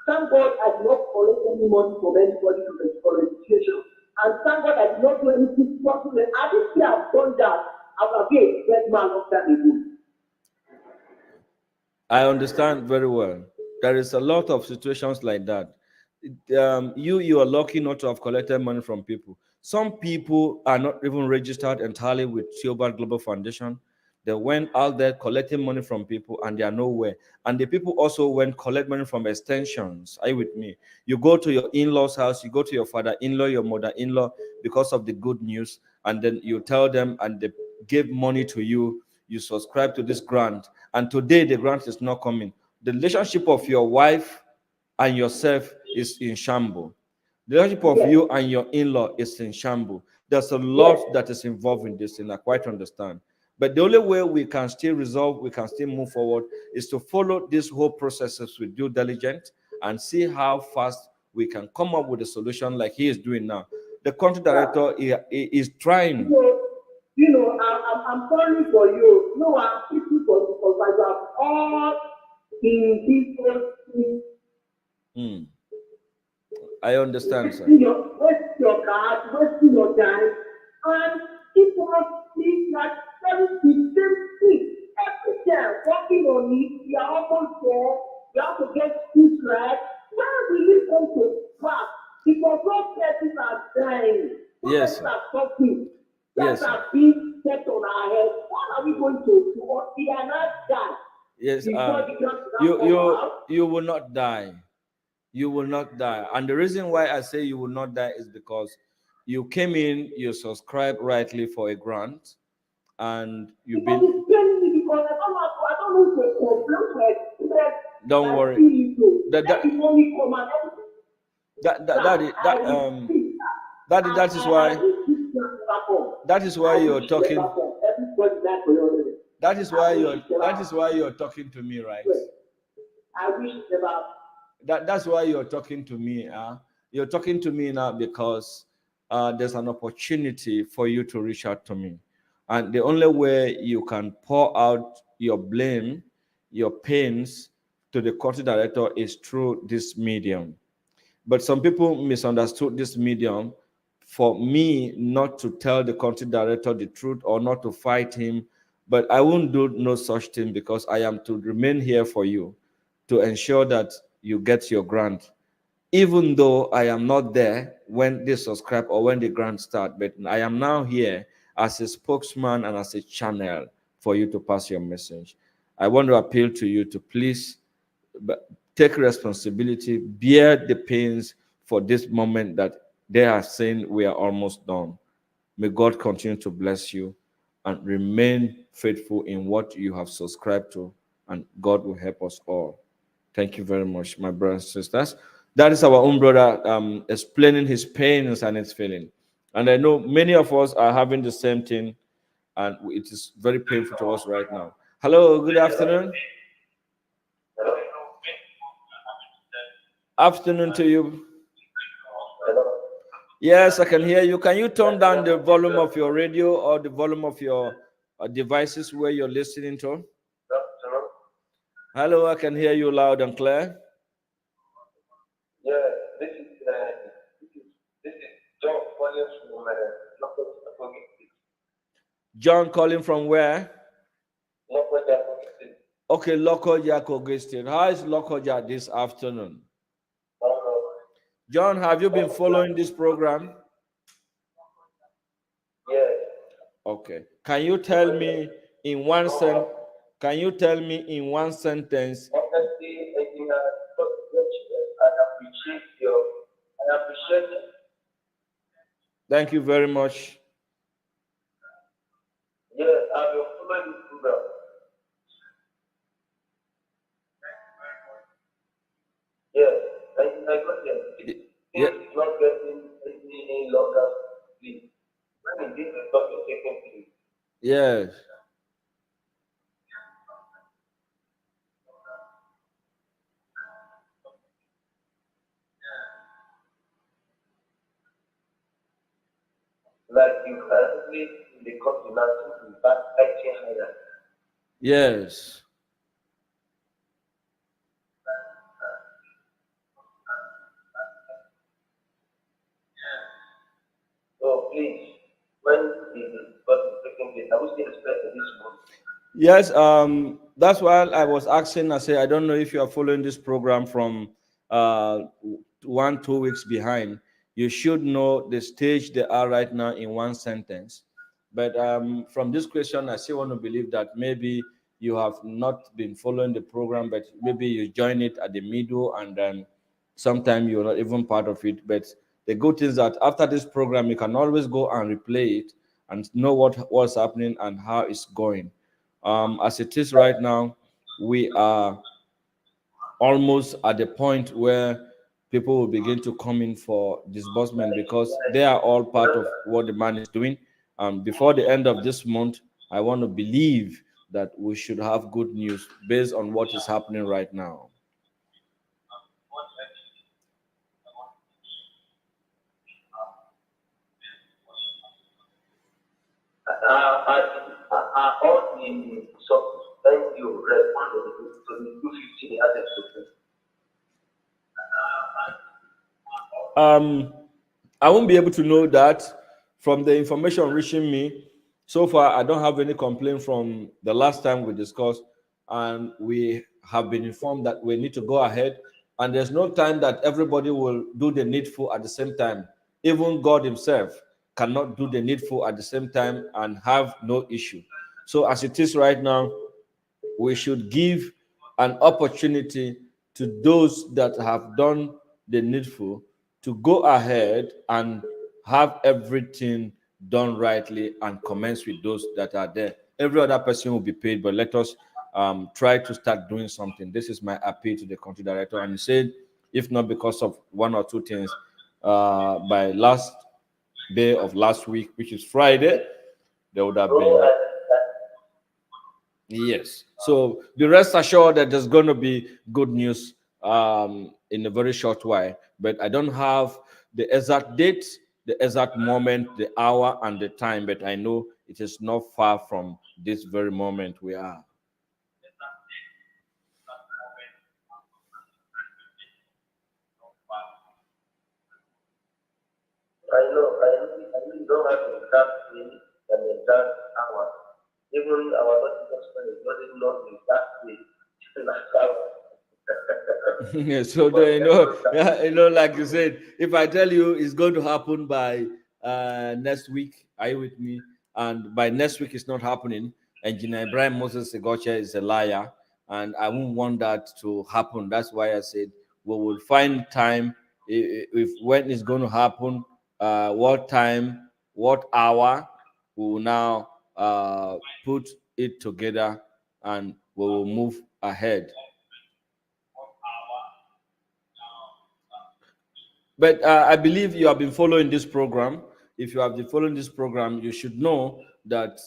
Thank God I did not collect any money from anybody for registration. And thank God I did not do anything possible. I didn't say I've done that. I would have been a dead man long time ago. I understand very well. There is a lot of situations like that. You are lucky not to have collected money from people. Some people are not even registered entirely with Tiobert Global Foundation. They went out there collecting money from people and they are nowhere. And the people also went collect money from extensions. Are you with me? You go to your in-laws house, you go to your father-in-law, your mother-in-law because of the good news, and then you tell them and they give money to you. You subscribe to this grant, and today the grant is not coming. The relationship of your wife and yourself is in shambles. The relationship of you and your in-law is in shambles. There's a lot that is involved in this, and I quite understand. But the only way we can still resolve, we can still move forward, is to follow these whole processes with due diligence and see how fast we can come up with a solution like he is doing now. The country director is trying. I'm sorry for you. No, I'm speaking for you because I have all in this. I understand, sir. Waste your card, wasting your time, and people see that the same thing. Every time working on it, you are almost there. You have to get things right. Where will you come to pass? Because those persons are dying. Yes, sir. Are suffering. Yes, that are being set on our head. What are we going to do? Or we are not die. Yes, you will not die. You will not die. And the reason why I say you will not die is because you came in, you subscribed rightly for a grant, and you've been. Don't worry. That is why you're talking. That is why you're talking to me, right? I wish that's why you're talking to me. You're talking to me now because there's an opportunity for you to reach out to me. And the only way you can pour out your blame, your pains to the country director is through this medium. But some people misunderstood this medium for me not to tell the country director the truth or not to fight him. But I won't do no such thing because I am to remain here for you to ensure that you get your grant, even though I am not there when they subscribe or when the grant start. But I am now here as a spokesman and as a channel for you to pass your message. I want to appeal to you to please take responsibility, bear the pains for this moment that they are saying we are almost done. May God continue to bless you and remain faithful in what you have subscribed to, and God will help us all. Thank you very much, my brothers and sisters. That is our own brother explaining his pains and his feeling. And I know many of us are having the same thing, and it is very painful to us right now. Hello, good afternoon. Afternoon to you. Yes, I can hear you. Can you turn down the volume of your radio or the volume of your devices where you're listening to? Hello, I can hear you loud and clear. Yeah, this is John calling from John calling from where? Okay, Lokoja Kogistin. How is Lokoja this afternoon? John, have you been following this program? Yes. Okay. Can you tell me in one sentence? Can you tell me in one sentence? Honestly, I think I appreciate I appreciate it. Thank you very much. Yes, I've been following this program. Yes, I got them. Yeah. Things not getting any longer, please. When is this stop taking place? Yes. Like you can see in the continent to start acting higher. Yes. So please, when is the stop taking place? I will still expect this month. Yes, that's why I was asking. I say I don't know if you are following this program from 1 2 weeks behind. You should know the stage they are right now in one sentence. But from this question, I still want to believe that maybe you have not been following the program, but maybe you join it at the middle, and then sometime you're not even part of it. But the good thing is that after this program, you can always go and replay it and know what's happening and how it's going. As it is right now, we are almost at the point where people will begin to come in for disbursement because they are all part of what the man is doing. Before the end of this month, I want to believe that we should have good news based on what is happening right now. All the thank you responded to the 250 added. I won't be able to know that from the information reaching me. So far, I don't have any complaint from the last time we discussed, and we have been informed that we need to go ahead. And there's no time that everybody will do the needful at the same time. Even God Himself cannot do the needful at the same time and have no issue. So, as it is right now, we should give an opportunity to those that have done the needful to go ahead and have everything done rightly and commence with those that are there. Every other person will be paid, but let us try to start doing something. This is my appeal to the country director. And he said, if not because of one or two things, by last day of last week, which is Friday, there would have been. Yes. So be rest assured that there's going to be good news in a very short while. But I don't have the exact date, the exact moment, the hour, and the time. But I know it is not far from this very moment we are. I really don't have an exact day and an exact hour. Even our notification is not the exact day. Like hour. Yeah, so yeah, like you said, if I tell you it's going to happen by next week, are you with me? And by next week it's not happening. Engineer Ibrahim Moses Segocha is a liar, and I won't want that to happen. That's why I said we will find time if when it's going to happen, what time, what hour, we will now put it together and we will move ahead. But I believe you have been following this program. If you have been following this program, you should know that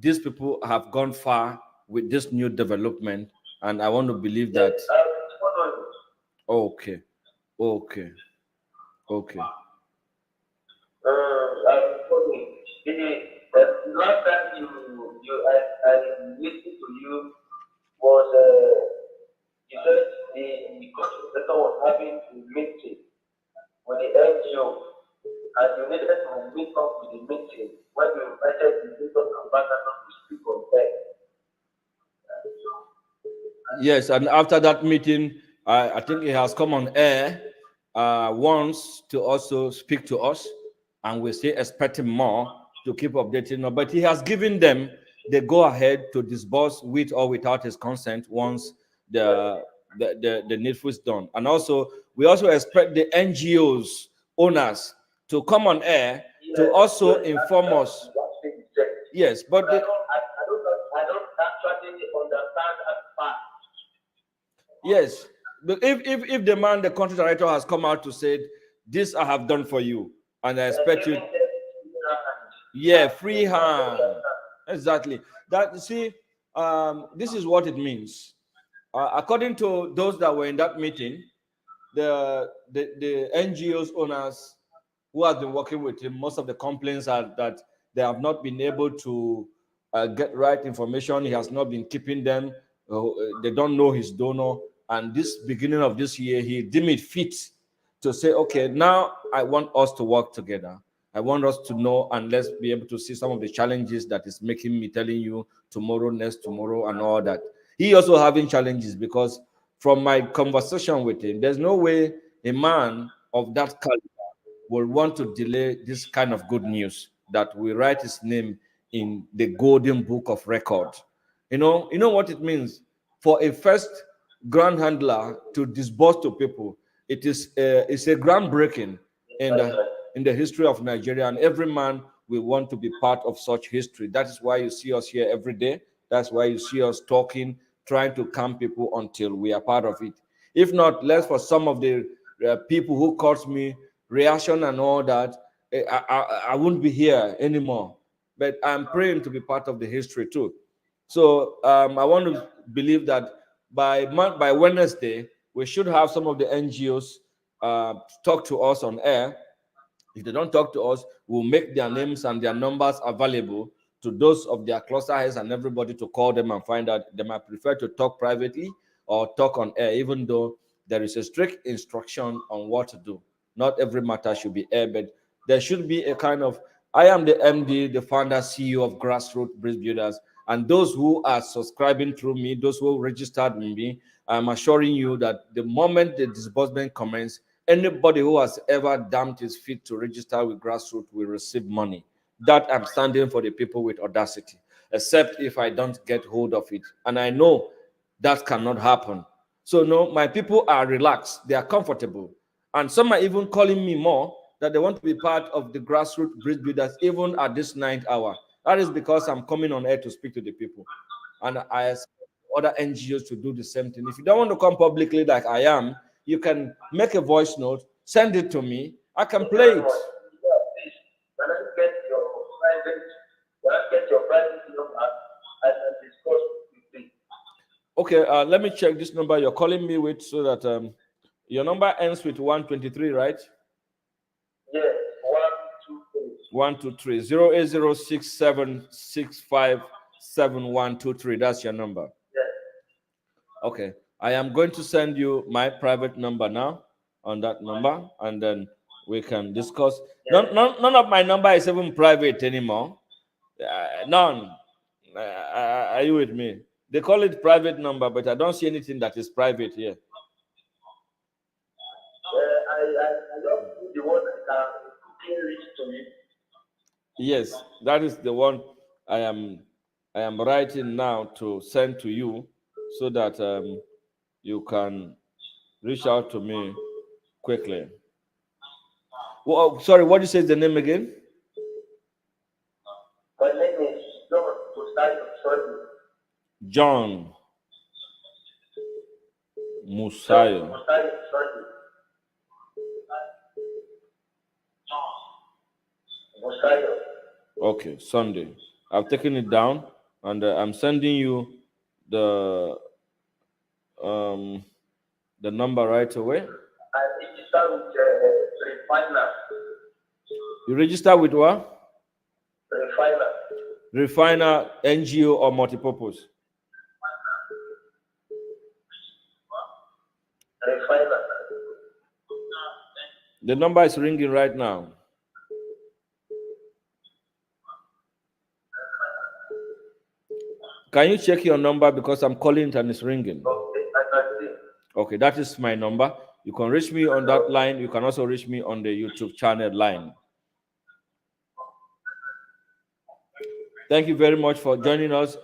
these people have gone far with this new development. And I want to believe Yes, that. I'm following. Okay, okay, okay. I'm following. The last time I listened to you was you said the consultant was having a meeting with the NGO, and you needed to meet up with the meeting when you invited the leaders and partners to speak on that. Yes, and after that meeting, I think he has come on air once to also speak to us, and we're still expecting more to keep updating. But he has given them the go ahead to disburse with or without his consent once the needful is done. And also, we also expect the NGOs owners to come on air to also inform us. Yes, but I don't actually understand that part. yes, but if the man, the country director, has come out to say, "This I have done for you," and I expect you, yeah, free hand, exactly. That you see, this is what it means. According to those that were in that meeting, the NGOs owners who have been working with him, most of the complaints are that they have not been able to get right information. He has not been keeping them. They don't know his donor. And this beginning of this year, he deemed it fit to say, okay, now I want us to work together. I want us to know and let's be able to see some of the challenges that is making me telling you tomorrow, next tomorrow, and all that. He also having challenges because from my conversation with him, there's no way a man of that caliber will want to delay this kind of good news that we write his name in the golden book of record. You know what it means for a first grand handler to disburse to people. It's a groundbreaking in the history of Nigeria, and every man will want to be part of such history. That is why you see us here every day. That's why you see us talking, trying to calm people until we are part of it. If not, less for some of the people who caused me reaction and all that, I wouldn't be here anymore. But I'm praying to be part of the history too. So I want to believe that by Wednesday we should have some of the NGOs talk to us on air. If they don't talk to us, we'll make their names and their numbers available to those of their cluster heads and everybody to call them and find out. They might prefer to talk privately or talk on air, even though there is a strict instruction on what to do. Not every matter should be air, but there should be a kind of, I am the MD, the founder, CEO of Grassroots Bridge Builders, and those who are subscribing through me, those who registered with me, I'm assuring you that the moment the disbursement commences, anybody who has ever damped his feet to register with Grassroots will receive money. That I'm standing for the people with audacity, except if I don't get hold of it. And I know that cannot happen. So, no, my people are relaxed, they are comfortable. And some are even calling me more that they want to be part of the Grassroots Bridge Builders, even at this 9th hour. That is because I'm coming on air to speak to the people. And I ask other NGOs to do the same thing. If you don't want to come publicly like I am, you can make a voice note, send it to me. I can play it. Okay, let me check this number you're calling me with so that your number ends with 123, right? Yes, 123 08067657123. That's your number. Yes. Okay, I am going to send you my private number now on that number, and then we can discuss. None of my number is even private anymore. None. Are you with me? They call it private number, but I don't see anything that is private here. I don't see the one that can quickly reach to me. Yes, that is the one I am writing now to send to you, so that you can reach out to me quickly. Well, sorry, what did you say the name again? My name is John Musayo. Okay, Sunday. I've taken it down, and I'm sending you the number right away. I registered with Refiner. You register with what? Refiner. Refiner, NGO, or multipurpose? Refiner. The number is ringing right now. Can you check your number because I'm calling it and it's ringing? Okay. Okay, that is my number. You can reach me on that line. You can also reach me on the YouTube channel line. Thank you very much for joining us.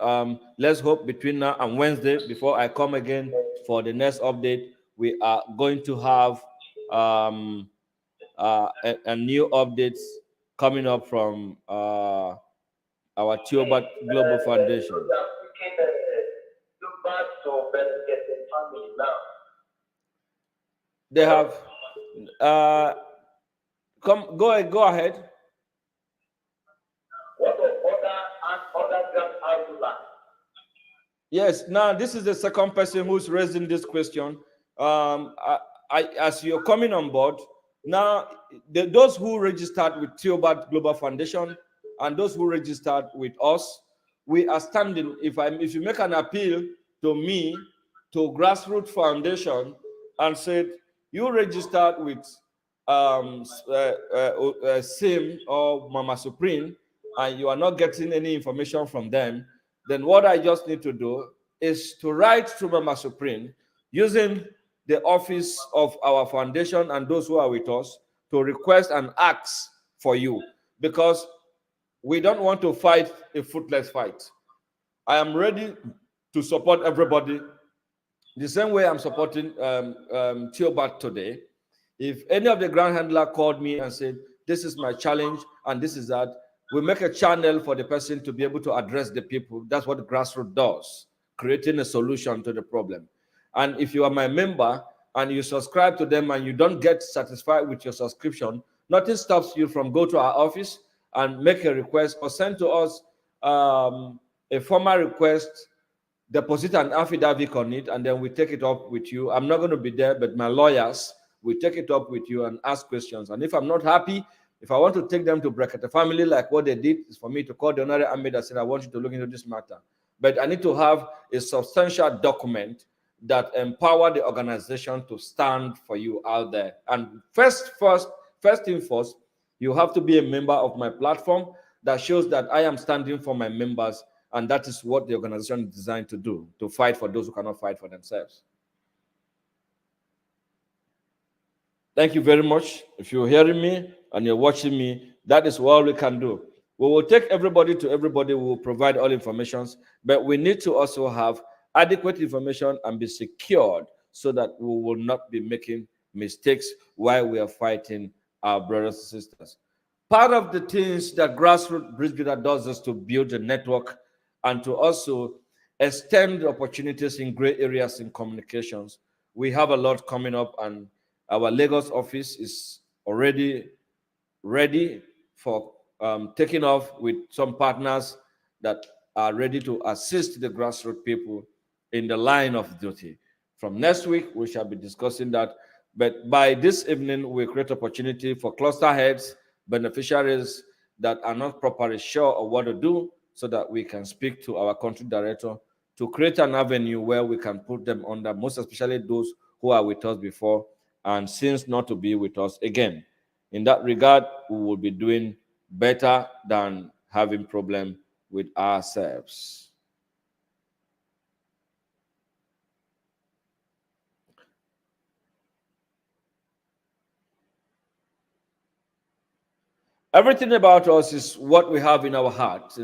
Let's hope between now and Wednesday, before I come again for the next update, we are going to have a new updates coming up from our Tiobert Global Foundation. They have go ahead. What of other grant outline? Yes, now this is the second person who's raising this question. As you're coming on board, now those who registered with Tiobert Global Foundation and those who registered with us, we are standing. If you make an appeal to me, to Grassroots Foundation, and said you registered with SIM or Mama Supreme, and you are not getting any information from them, then what I just need to do is to write to Mama Supreme using the office of our foundation and those who are with us to request and ask for you, because we don't want to fight a fruitless fight. I am ready to support everybody the same way I'm supporting Tiobert today. If any of the ground handler called me and said, this is my challenge and this is that, we make a channel for the person to be able to address the people. That's what Grassroots does, creating a solution to the problem. And if you are my member and you subscribe to them and you don't get satisfied with your subscription, nothing stops you from go to our office and make a request or send to us a formal request, deposit an affidavit on it, and then we take it up with you. I'm not going to be there, but my lawyers will take it up with you and ask questions. And if I'm not happy, if I want to take them to Brekete family, like what they did, is for me to call the honorary army that said, I want you to look into this matter. But I need to have a substantial document that empower the organization to stand for you out there. And first thing first, you have to be a member of my platform that shows that I am standing for my members, and that is what the organization is designed to do, to fight for those who cannot fight for themselves. Thank you very much. If you're hearing me and you're watching me, that is all we can do. We will take everybody to everybody. We will provide all informations, but we need to also have adequate information and be secured so that we will not be making mistakes while we are fighting our brothers and sisters. Part of the things that Grassroots Bridge Builder does is to build a network and to also extend opportunities in gray areas in communications. We have a lot coming up, and our Lagos office is already ready for taking off with some partners that are ready to assist the grassroots people in the line of duty. From next week, we shall be discussing that. But by this evening, we create opportunity for cluster heads, beneficiaries that are not properly sure of what to do, so that we can speak to our country director to create an avenue where we can put them under, most especially those who are with us before and seems not to be with us again. In that regard, we will be doing better than having problem with ourselves. Everything about us is what we have in our heart.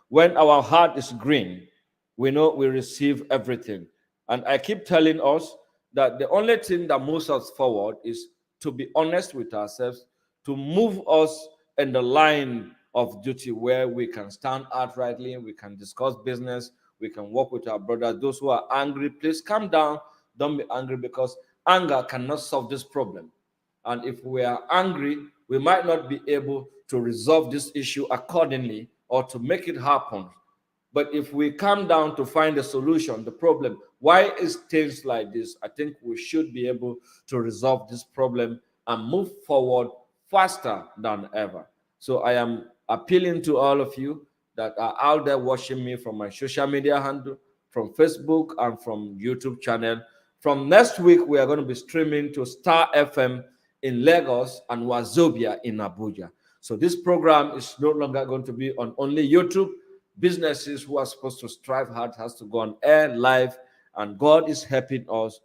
When our heart is green, we know we receive everything. And I keep telling us that the only thing that moves us forward is to be honest with ourselves, to move us in the line of duty where we can stand outrightly, we can discuss business, we can work with our brothers. Those who are angry, please calm down. Don't be angry, because anger cannot solve this problem. And if we are angry, we might not be able to resolve this issue accordingly or to make it happen. But if we come down to find a solution, the problem, why is things like this? I think we should be able to resolve this problem and move forward faster than ever. So I am appealing to all of you that are out there watching me from my social media handle, from Facebook and from YouTube channel. From next week, we are going to be streaming to Star FM in Lagos and Wazobia in Abuja. So this program is no longer going to be on only YouTube. Businesses who are supposed to strive hard has to go on air live, and God is helping us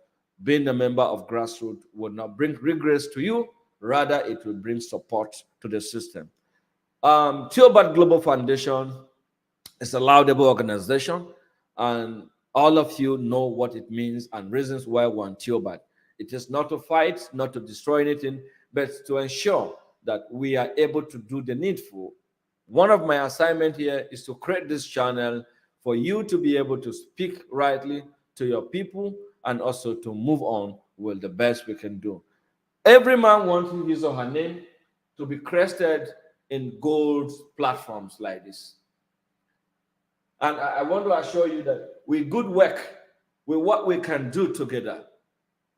being a member of grassroots will not bring regress to you, rather it will bring support to the system. Tiobert Global Foundation is a laudable organization, and all of you know what it means and reasons why we want Tiobert. It is not to fight, not to destroy anything, but to ensure that we are able to do the needful. One of my assignments here is to create this channel for you to be able to speak rightly to your people and also to move on with the best we can do. Every man wants his or her name to be crested in gold platforms like this. And I want to assure you that with good work, with what we can do together,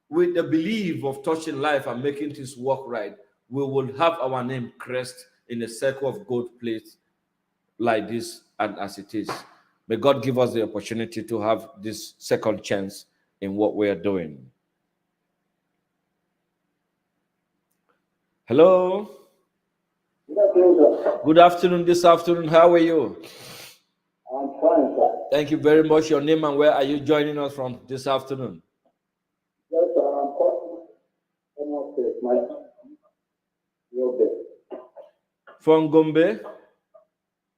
with the belief of touching life and making things work right, we will have our name crest in a circle of gold plates like this and as it is. May God give us the opportunity to have this second chance in what we are doing. Hello. Good afternoon. This afternoon, how are you? I'm fine, sir. Thank you very much. Your name and where are you joining us from this afternoon? Yes, sir, I'm calling my From Gombe?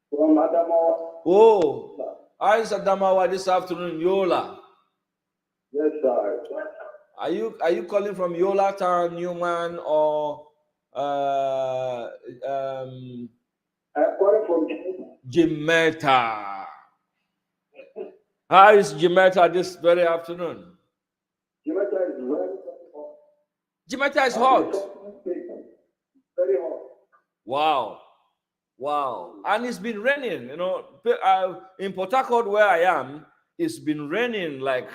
From Adamawa. Oh, how is Adamawa this afternoon, Yola? Yes, sir. Are you calling from Yola Town, Newman, or I'm calling from Jimeta? How is Jimeta this very afternoon? Jamaica is very hot. Jimeta is hot. Very hot. Wow. Wow. And it's been raining, in Port Harcourt where I am, it's been raining like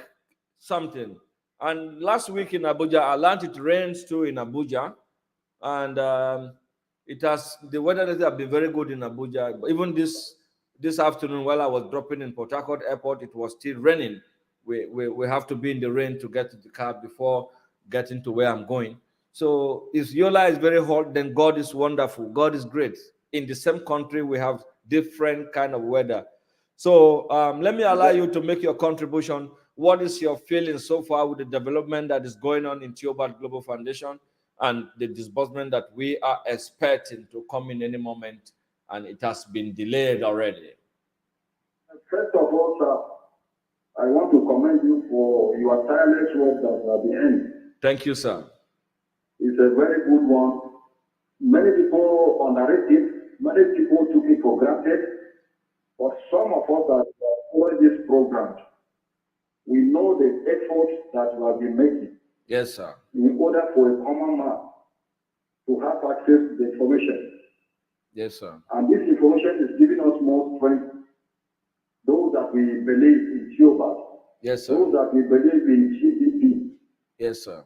something. And last week in Abuja, I learned it rains too in Abuja. And the weather has been very good in Abuja. But even this afternoon while I was dropping in Port Harcourt Airport, it was still raining. We have to be in the rain to get to the car before getting to where I'm going. So if Yola is very hot, then God is wonderful. God is great. In the same country, we have different kind of weather. So let me allow you to make your contribution. What is your feeling so far with the development that is going on in Tiobert Global Foundation and the disbursement that we are expecting to come in any moment, and it has been delayed already? First of all, sir, I want to commend you for your tireless work that at the end. Thank you, sir. It's a very good one. Many people underrate it. Many people took it for granted. But some of us that follow this program, we know the effort that you have been making. Yes, sir. In order for a common man to have access to the information. Yes, sir. And this information is giving us more strength. Those that we believe in Tiobert. Yes, sir. Those that we believe in Gbb. Yes, sir.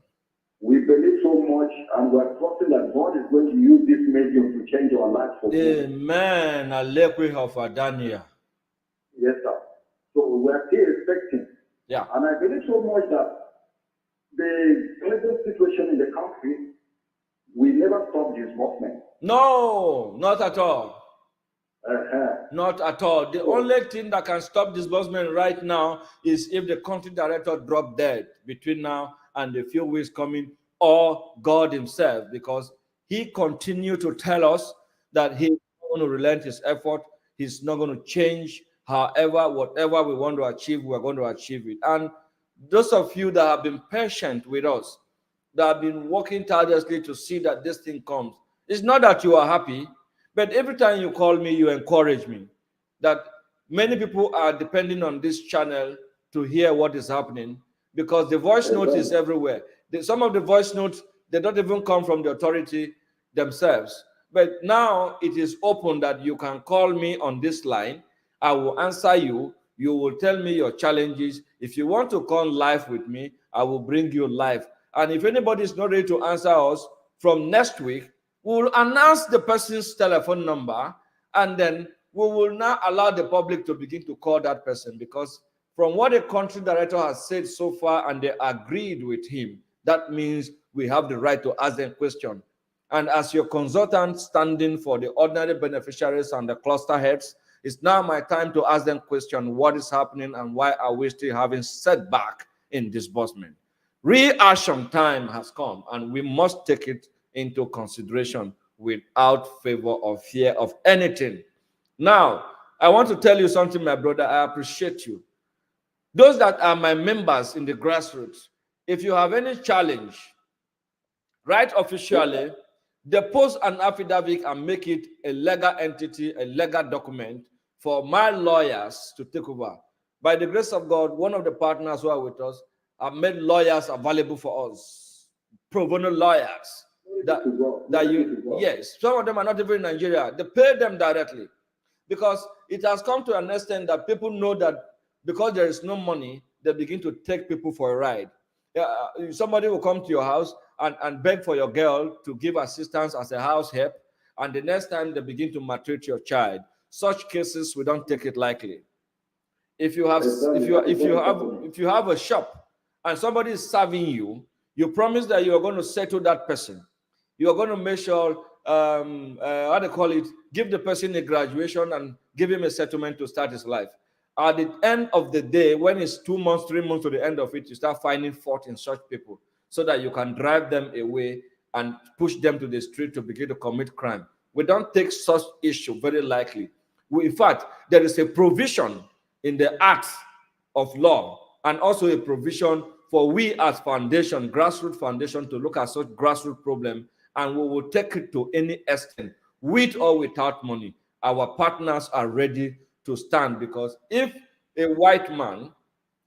We believe so much, and we are trusting that God is going to use this medium to change our lives for good. Amen. Alekwe of Adania. Yes, sir. So we are still expecting. Yeah. And I believe so much that the present situation in the country will never stop this movement. No, not at all. Uh-huh. Not at all. The only thing that can stop disbursement right now is if the country director drop dead between now and the few weeks coming, or God himself, because he continued to tell us that he's not going to relent his effort. He's not going to change. However, whatever we want to achieve, we're going to achieve it. And those of you that have been patient with us, that have been working tirelessly to see that this thing comes, it's not that you are happy, but every time you call me, you encourage me. That many people are depending on this channel to hear what is happening, because the voice note is everywhere. Some of the voice notes, they don't even come from the authority themselves. But now it is open that you can call me on this line. I will answer you. You will tell me your challenges. If you want to call live with me, I will bring you live. And if anybody is not ready to answer us, from next week, we will announce the person's telephone number, and then we will now allow the public to begin to call that person, because from what the country director has said so far, and they agreed with him, that means we have the right to ask them questions. And as your consultant standing for the ordinary beneficiaries and the cluster heads, it's now my time to ask them question: what is happening and why are we still having setback in disbursement? Reaction time has come, and we must take it into consideration without favor or fear of anything. Now, I want to tell you something, my brother. I appreciate you. Those that are my members in the grassroots, if you have any challenge, write officially, depose an affidavit and make it a legal entity, a legal document for my lawyers to take over. By the grace of God, one of the partners who are with us have made lawyers available for us, pro bono lawyers. Yes, some of them are not even in Nigeria. They pay them directly, because it has come to an extent that people know that because there is no money, they begin to take people for a ride. Somebody will come to your house and beg for your girl to give assistance as a house help, and the next time they begin to maltreat your child. Such cases, we don't take it lightly. If you have a shop and somebody is serving you, you promise that you are going to settle that person. You are going to make sure, how they call it, give the person a graduation and give him a settlement to start his life. At the end of the day, when it's 2 months, 3 months to the end of it, you start finding fault in such people so that you can drive them away and push them to the street to begin to commit crime. We don't take such issue very lightly. In fact, there is a provision in the acts of law and also a provision for we as foundation, grassroots foundation, to look at such grassroots problem, and we will take it to any extent, with or without money. Our partners are ready to stand, because if a white man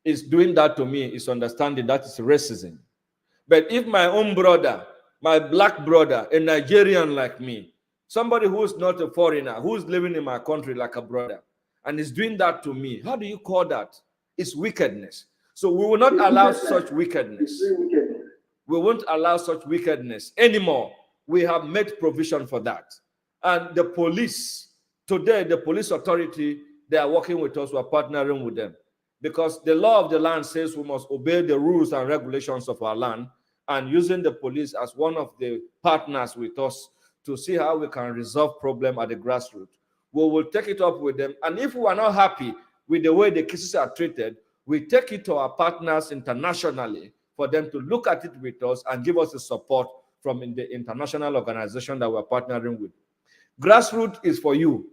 is doing that to me, is understanding that is racism. But if my own brother, my black brother, a Nigerian like me, somebody who is not a foreigner, who is living in my country like a brother, and is doing that to me, how do you call that? It's wickedness. So we will not allow such wickedness. We won't allow such wickedness anymore. We have made provision for that. And the police, today, the police authority, they are working with us, we're partnering with them. Because the law of the land says we must obey the rules and regulations of our land, and using the police as one of the partners with us to see how we can resolve problem at the grassroots. We will take it up with them. And if we are not happy with the way the cases are treated, we take it to our partners internationally for them to look at it with us and give us the support from the international organization that we're partnering with. Grassroots is for you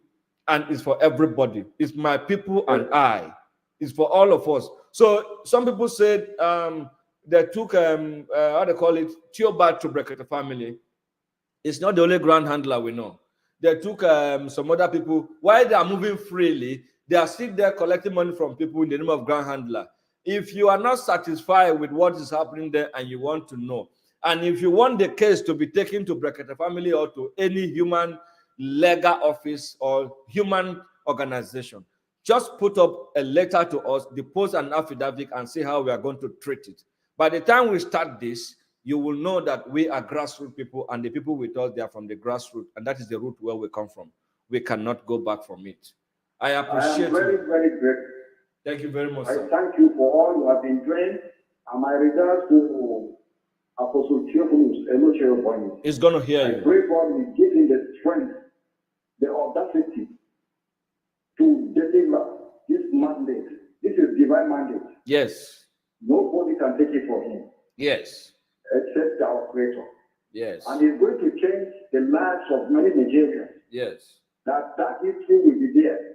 and it's for everybody. It's my people and I. It's for all of us. So some people said they took, how they call it, Tiobert to break the family. It's not the only ground handler we know. They took some other people. While they are moving freely, they are still there collecting money from people in the name of ground handler. If you are not satisfied with what is happening there and you want to know, and if you want the case to be taken to Brekete family or to any human legal office or human organization, just put up a letter to us, depose an affidavit, and see how we are going to treat it. By the time we start this, you will know that we are grassroots people, and the people with us, they are from the grassroots, and that is the root where we come from. We cannot go back from it. I appreciate I am very, you. very grateful. Thank you very much, I sir. thank you for all you have been doing, and my regards to Apostle Theobarth. He's going to hear I you. pray God will give him the strength, the audacity to deliver this mandate. This is divine mandate. Yes. Nobody can take it for him Yes. except our Creator. Yes. And he's going to change the lives of many Nigerians. Yes. That history will be there.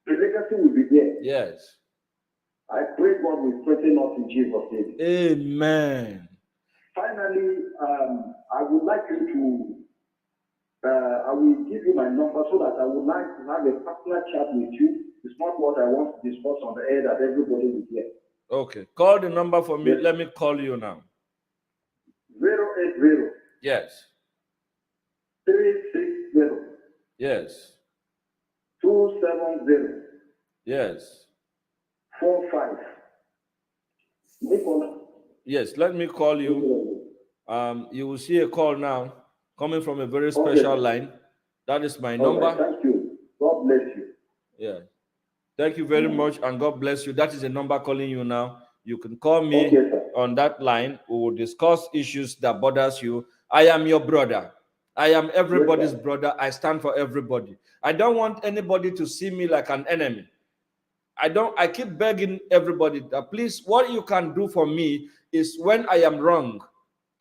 The legacy will be there. Yes. I pray God will strengthen us in Jesus' name. Amen. Finally, I would like you to, I will give you my number so that I would like to have a personal chat with you. It's not what I want to discuss on the air that everybody will hear. Okay. Call the number for me. Let me call you now. 080 Yes. 360 Yes. 270 Yes. 45. Nicola. Yes. Let me call you. You will see a call now coming from a very special line. That is my number. Right, thank you. God bless you. Yeah. Thank you very much, and God bless you. That is a number calling you now. You can call me on that line. We will discuss issues that bothers you. I am your brother. I am everybody's brother. I stand for everybody. I don't want anybody to see me like an enemy. I keep begging everybody that please, what you can do for me is when I am wrong,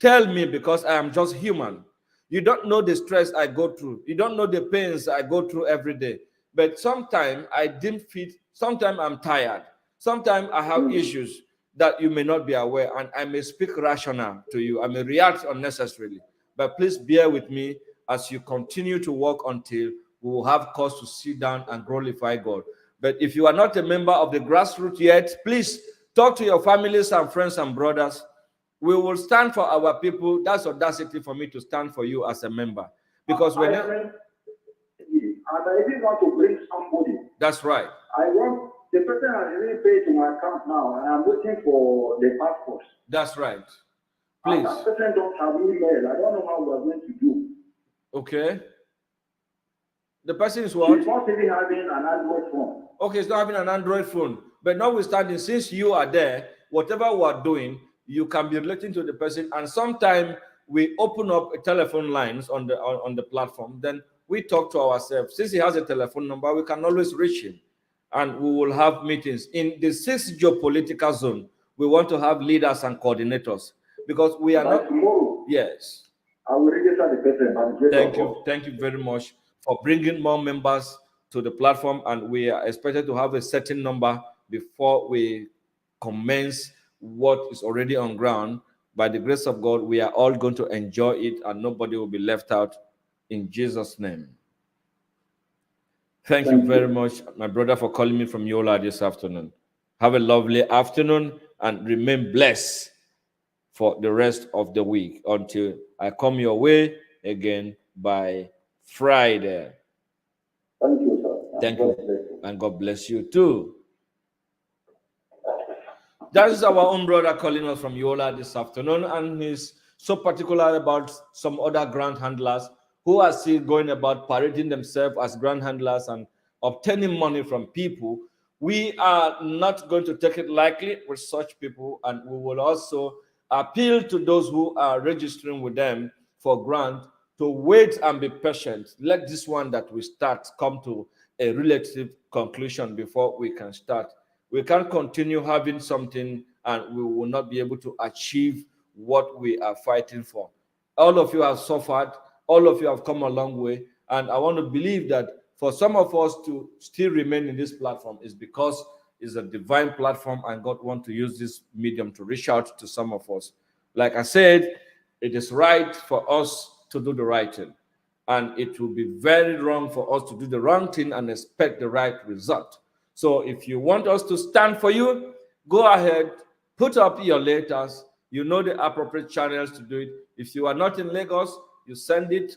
tell me, because I am just human. You don't know the stress I go through. You don't know the pains I go through every day. But sometimes I didn't fit. Sometimes I'm tired. Sometimes I have issues that you may not be aware, and I may speak rational to you. I may react unnecessarily. But please bear with me as you continue to work until we will have cause to sit down and glorify God. But if you are not a member of the grassroots yet, please talk to your families and friends and brothers. We will stand for our people. That's audacity for me to stand for you as a member. Because when and I even want to bring somebody. That's right. I want the person has really paid to my account now, and I'm looking for the passport. That's right. Please. Please. That person don't have email. I don't know how we are going to do. Okay. The person is what? He's not even having an Android phone. Okay, he's not having an Android phone. But notwithstanding, since you are there, whatever we are doing, you can be relating to the person. And sometimes we open up telephone lines on the platform. Then we talk to ourselves. Since he has a telephone number, we can always reach him. And we will have meetings. In the 6th geopolitical zone, we want to have leaders and coordinators. Because we are not... Tomorrow, yes. I will register the person. Thank you. Thank you very much for bringing more members to the platform. And we are expected to have a certain number before we commence what is already on ground. By the grace of God, we are all going to enjoy it and nobody will be left out in Jesus' name. Thank you very much, my brother, for calling me from Yola this afternoon. Have a lovely afternoon and remain blessed for the rest of the week until I come your way again by Friday. Thank you, sir. Thank you. And God bless you too. That is our own brother calling us from Yola this afternoon, and he's so particular about some other grant handlers who are still going about parading themselves as grant handlers and obtaining money from people. We are not going to take it lightly with such people, and we will also appeal to those who are registering with them for grant to wait and be patient. Let this one that we start come to a relative conclusion before we can start. We can't continue having something and we will not be able to achieve what we are fighting for. All of you have suffered. All of you have come a long way. And I want to believe that for some of us to still remain in this platform is because it's a divine platform and God wants to use this medium to reach out to some of us. Like I said, it is right for us to do the right thing. And it will be very wrong for us to do the wrong thing and expect the right result. So if you want us to stand for you, go ahead, put up your letters. You know the appropriate channels to do it. If you are not in Lagos, you send it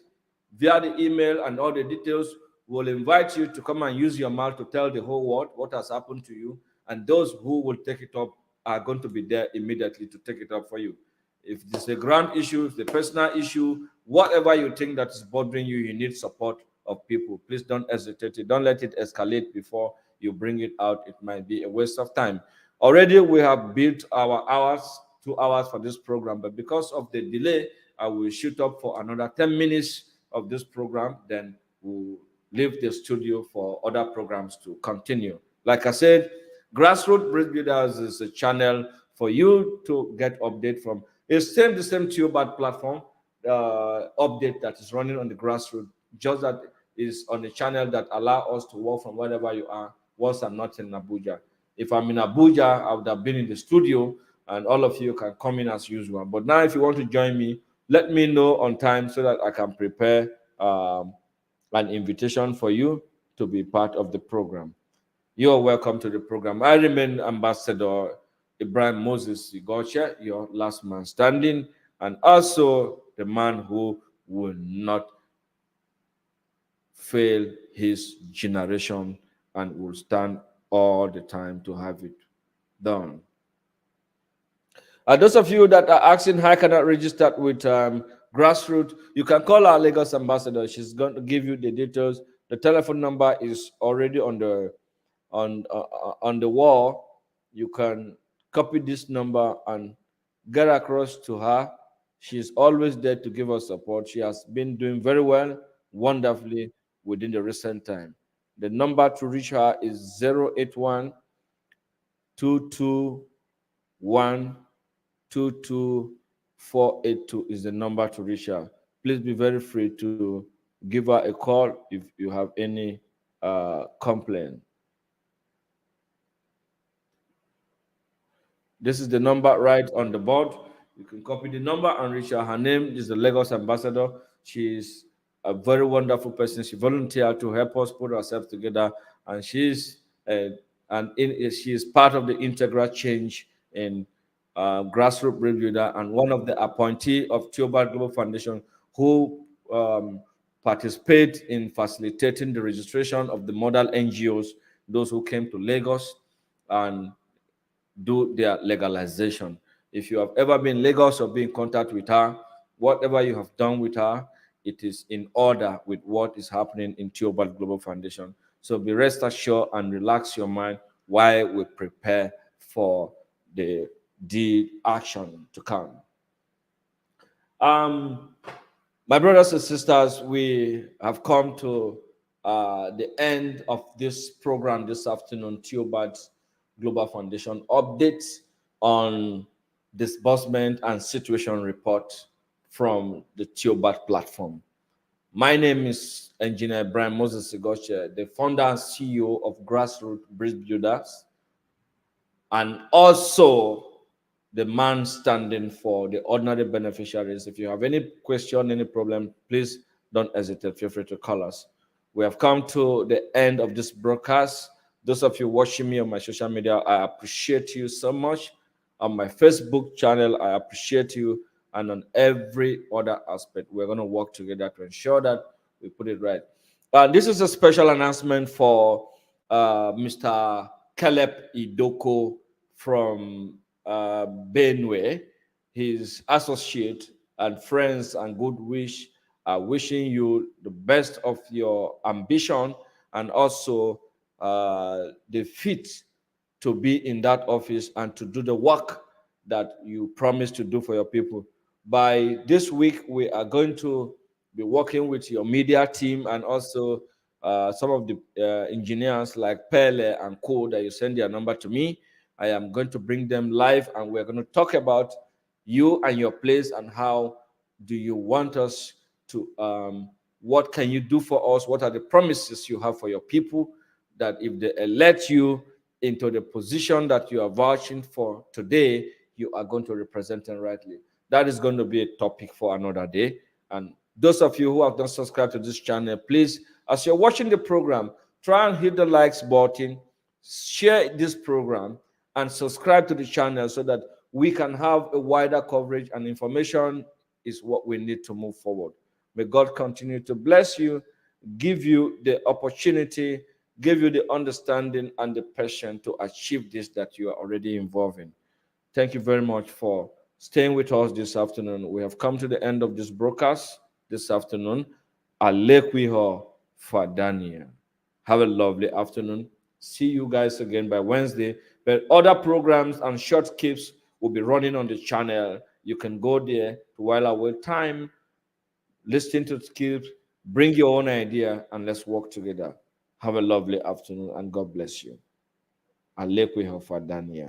via the email and all the details. We'll invite you to come and use your mouth to tell the whole world what has happened to you. And those who will take it up are going to be there immediately to take it up for you. If it's a grand issue, if it's a personal issue, whatever you think that is bothering you, you need support of people. Please don't hesitate. Don't let it escalate before you bring it out. It might be a waste of time. Already we have built our hours, 2 hours for this program, but because of the delay, I will shoot up for another 10 minutes of this program. Then we'll leave the studio for other programs to continue. Like I said, Grassroots Bridge Builders is a channel for you to get update from. It's the same Tiobert platform update that is running on the Grassroots, just that is on a channel that allow us to work from wherever you are once I'm not in Abuja. If I'm in Abuja, I would have been in the studio and all of you can come in as usual. But now if you want to join me, let me know on time so that I can prepare an invitation for you to be part of the program. You're welcome to the program. I remain Ambassador Ibrahim Moses Igoche, your last man standing, and also the man who will not fail his generation and will stand all the time to have it done. Those of you that are asking how can I register with Grassroots, you can call our Lagos ambassador. She's going to give you the details. The telephone number is already on the wall. You can copy this number and get across to her. She's always there to give us support. She has been doing very well, wonderfully within the recent time. The number to reach her is 081 221 22482 is the number to reach her. Please be very free to give her a call if you have any complaint. This is the number right on the board. You can copy the number and reach her. Her name is the Lagos ambassador. She's a very wonderful person. She volunteered to help us put ourselves together, and she is part of the integral change in grassroots builder and one of the appointee of Tiobert Global Foundation who participate in facilitating the registration of the model NGOs, those who came to Lagos and do their legalization. If you have ever been in Lagos or been in contact with her, whatever you have done with her, it is in order with what is happening in Tiobert Global Foundation. So be rest assured and relax your mind while we prepare for the action to come. My brothers and sisters, we have come to the end of this program this afternoon, Tiobert Global Foundation updates on disbursement and situation report from the Tiobert platform. My name is Engineer Brian Moses Sigoche, the founder and CEO of Grassroots Bridge Builders, and also the man standing for the ordinary beneficiaries. If you have any question, any problem, please don't hesitate. Feel free to call us. We have come to the end of this broadcast. Those of you watching me on my social media, I appreciate you so much. On my Facebook channel, I appreciate you. And on every other aspect, we're going to work together to ensure that we put it right. This is a special announcement for Mr. Caleb Idoko from Benue. His associate and friends and good wish are wishing you the best of your ambition and also the fit to be in that office and to do the work that you promise to do for your people. By this week, we are going to be working with your media team and also some of the engineers like Pele and Co that you send their number to me. I am going to bring them live and we're going to talk about you and your place and how do you want us to, what can you do for us? What are the promises you have for your people that if they elect you into the position that you are vouching for today, you are going to represent them rightly. That is going to be a topic for another day. And those of you who have not subscribed to this channel, please, as you're watching the program, try and hit the likes button, share this program, and subscribe to the channel so that we can have a wider coverage and information is what we need to move forward. May God continue to bless you, give you the opportunity, give you the understanding and the passion to achieve this that you are already involved in. Thank you very much for staying with us this afternoon. We have come to the end of this broadcast this afternoon. Alekwiho Fadania. Have a lovely afternoon. See you guys again by Wednesday. But other programs and short clips will be running on the channel. You can go there to while away time, listen to clips, bring your own idea, and let's work together. Have a lovely afternoon and God bless you. Alekwiho Fadania.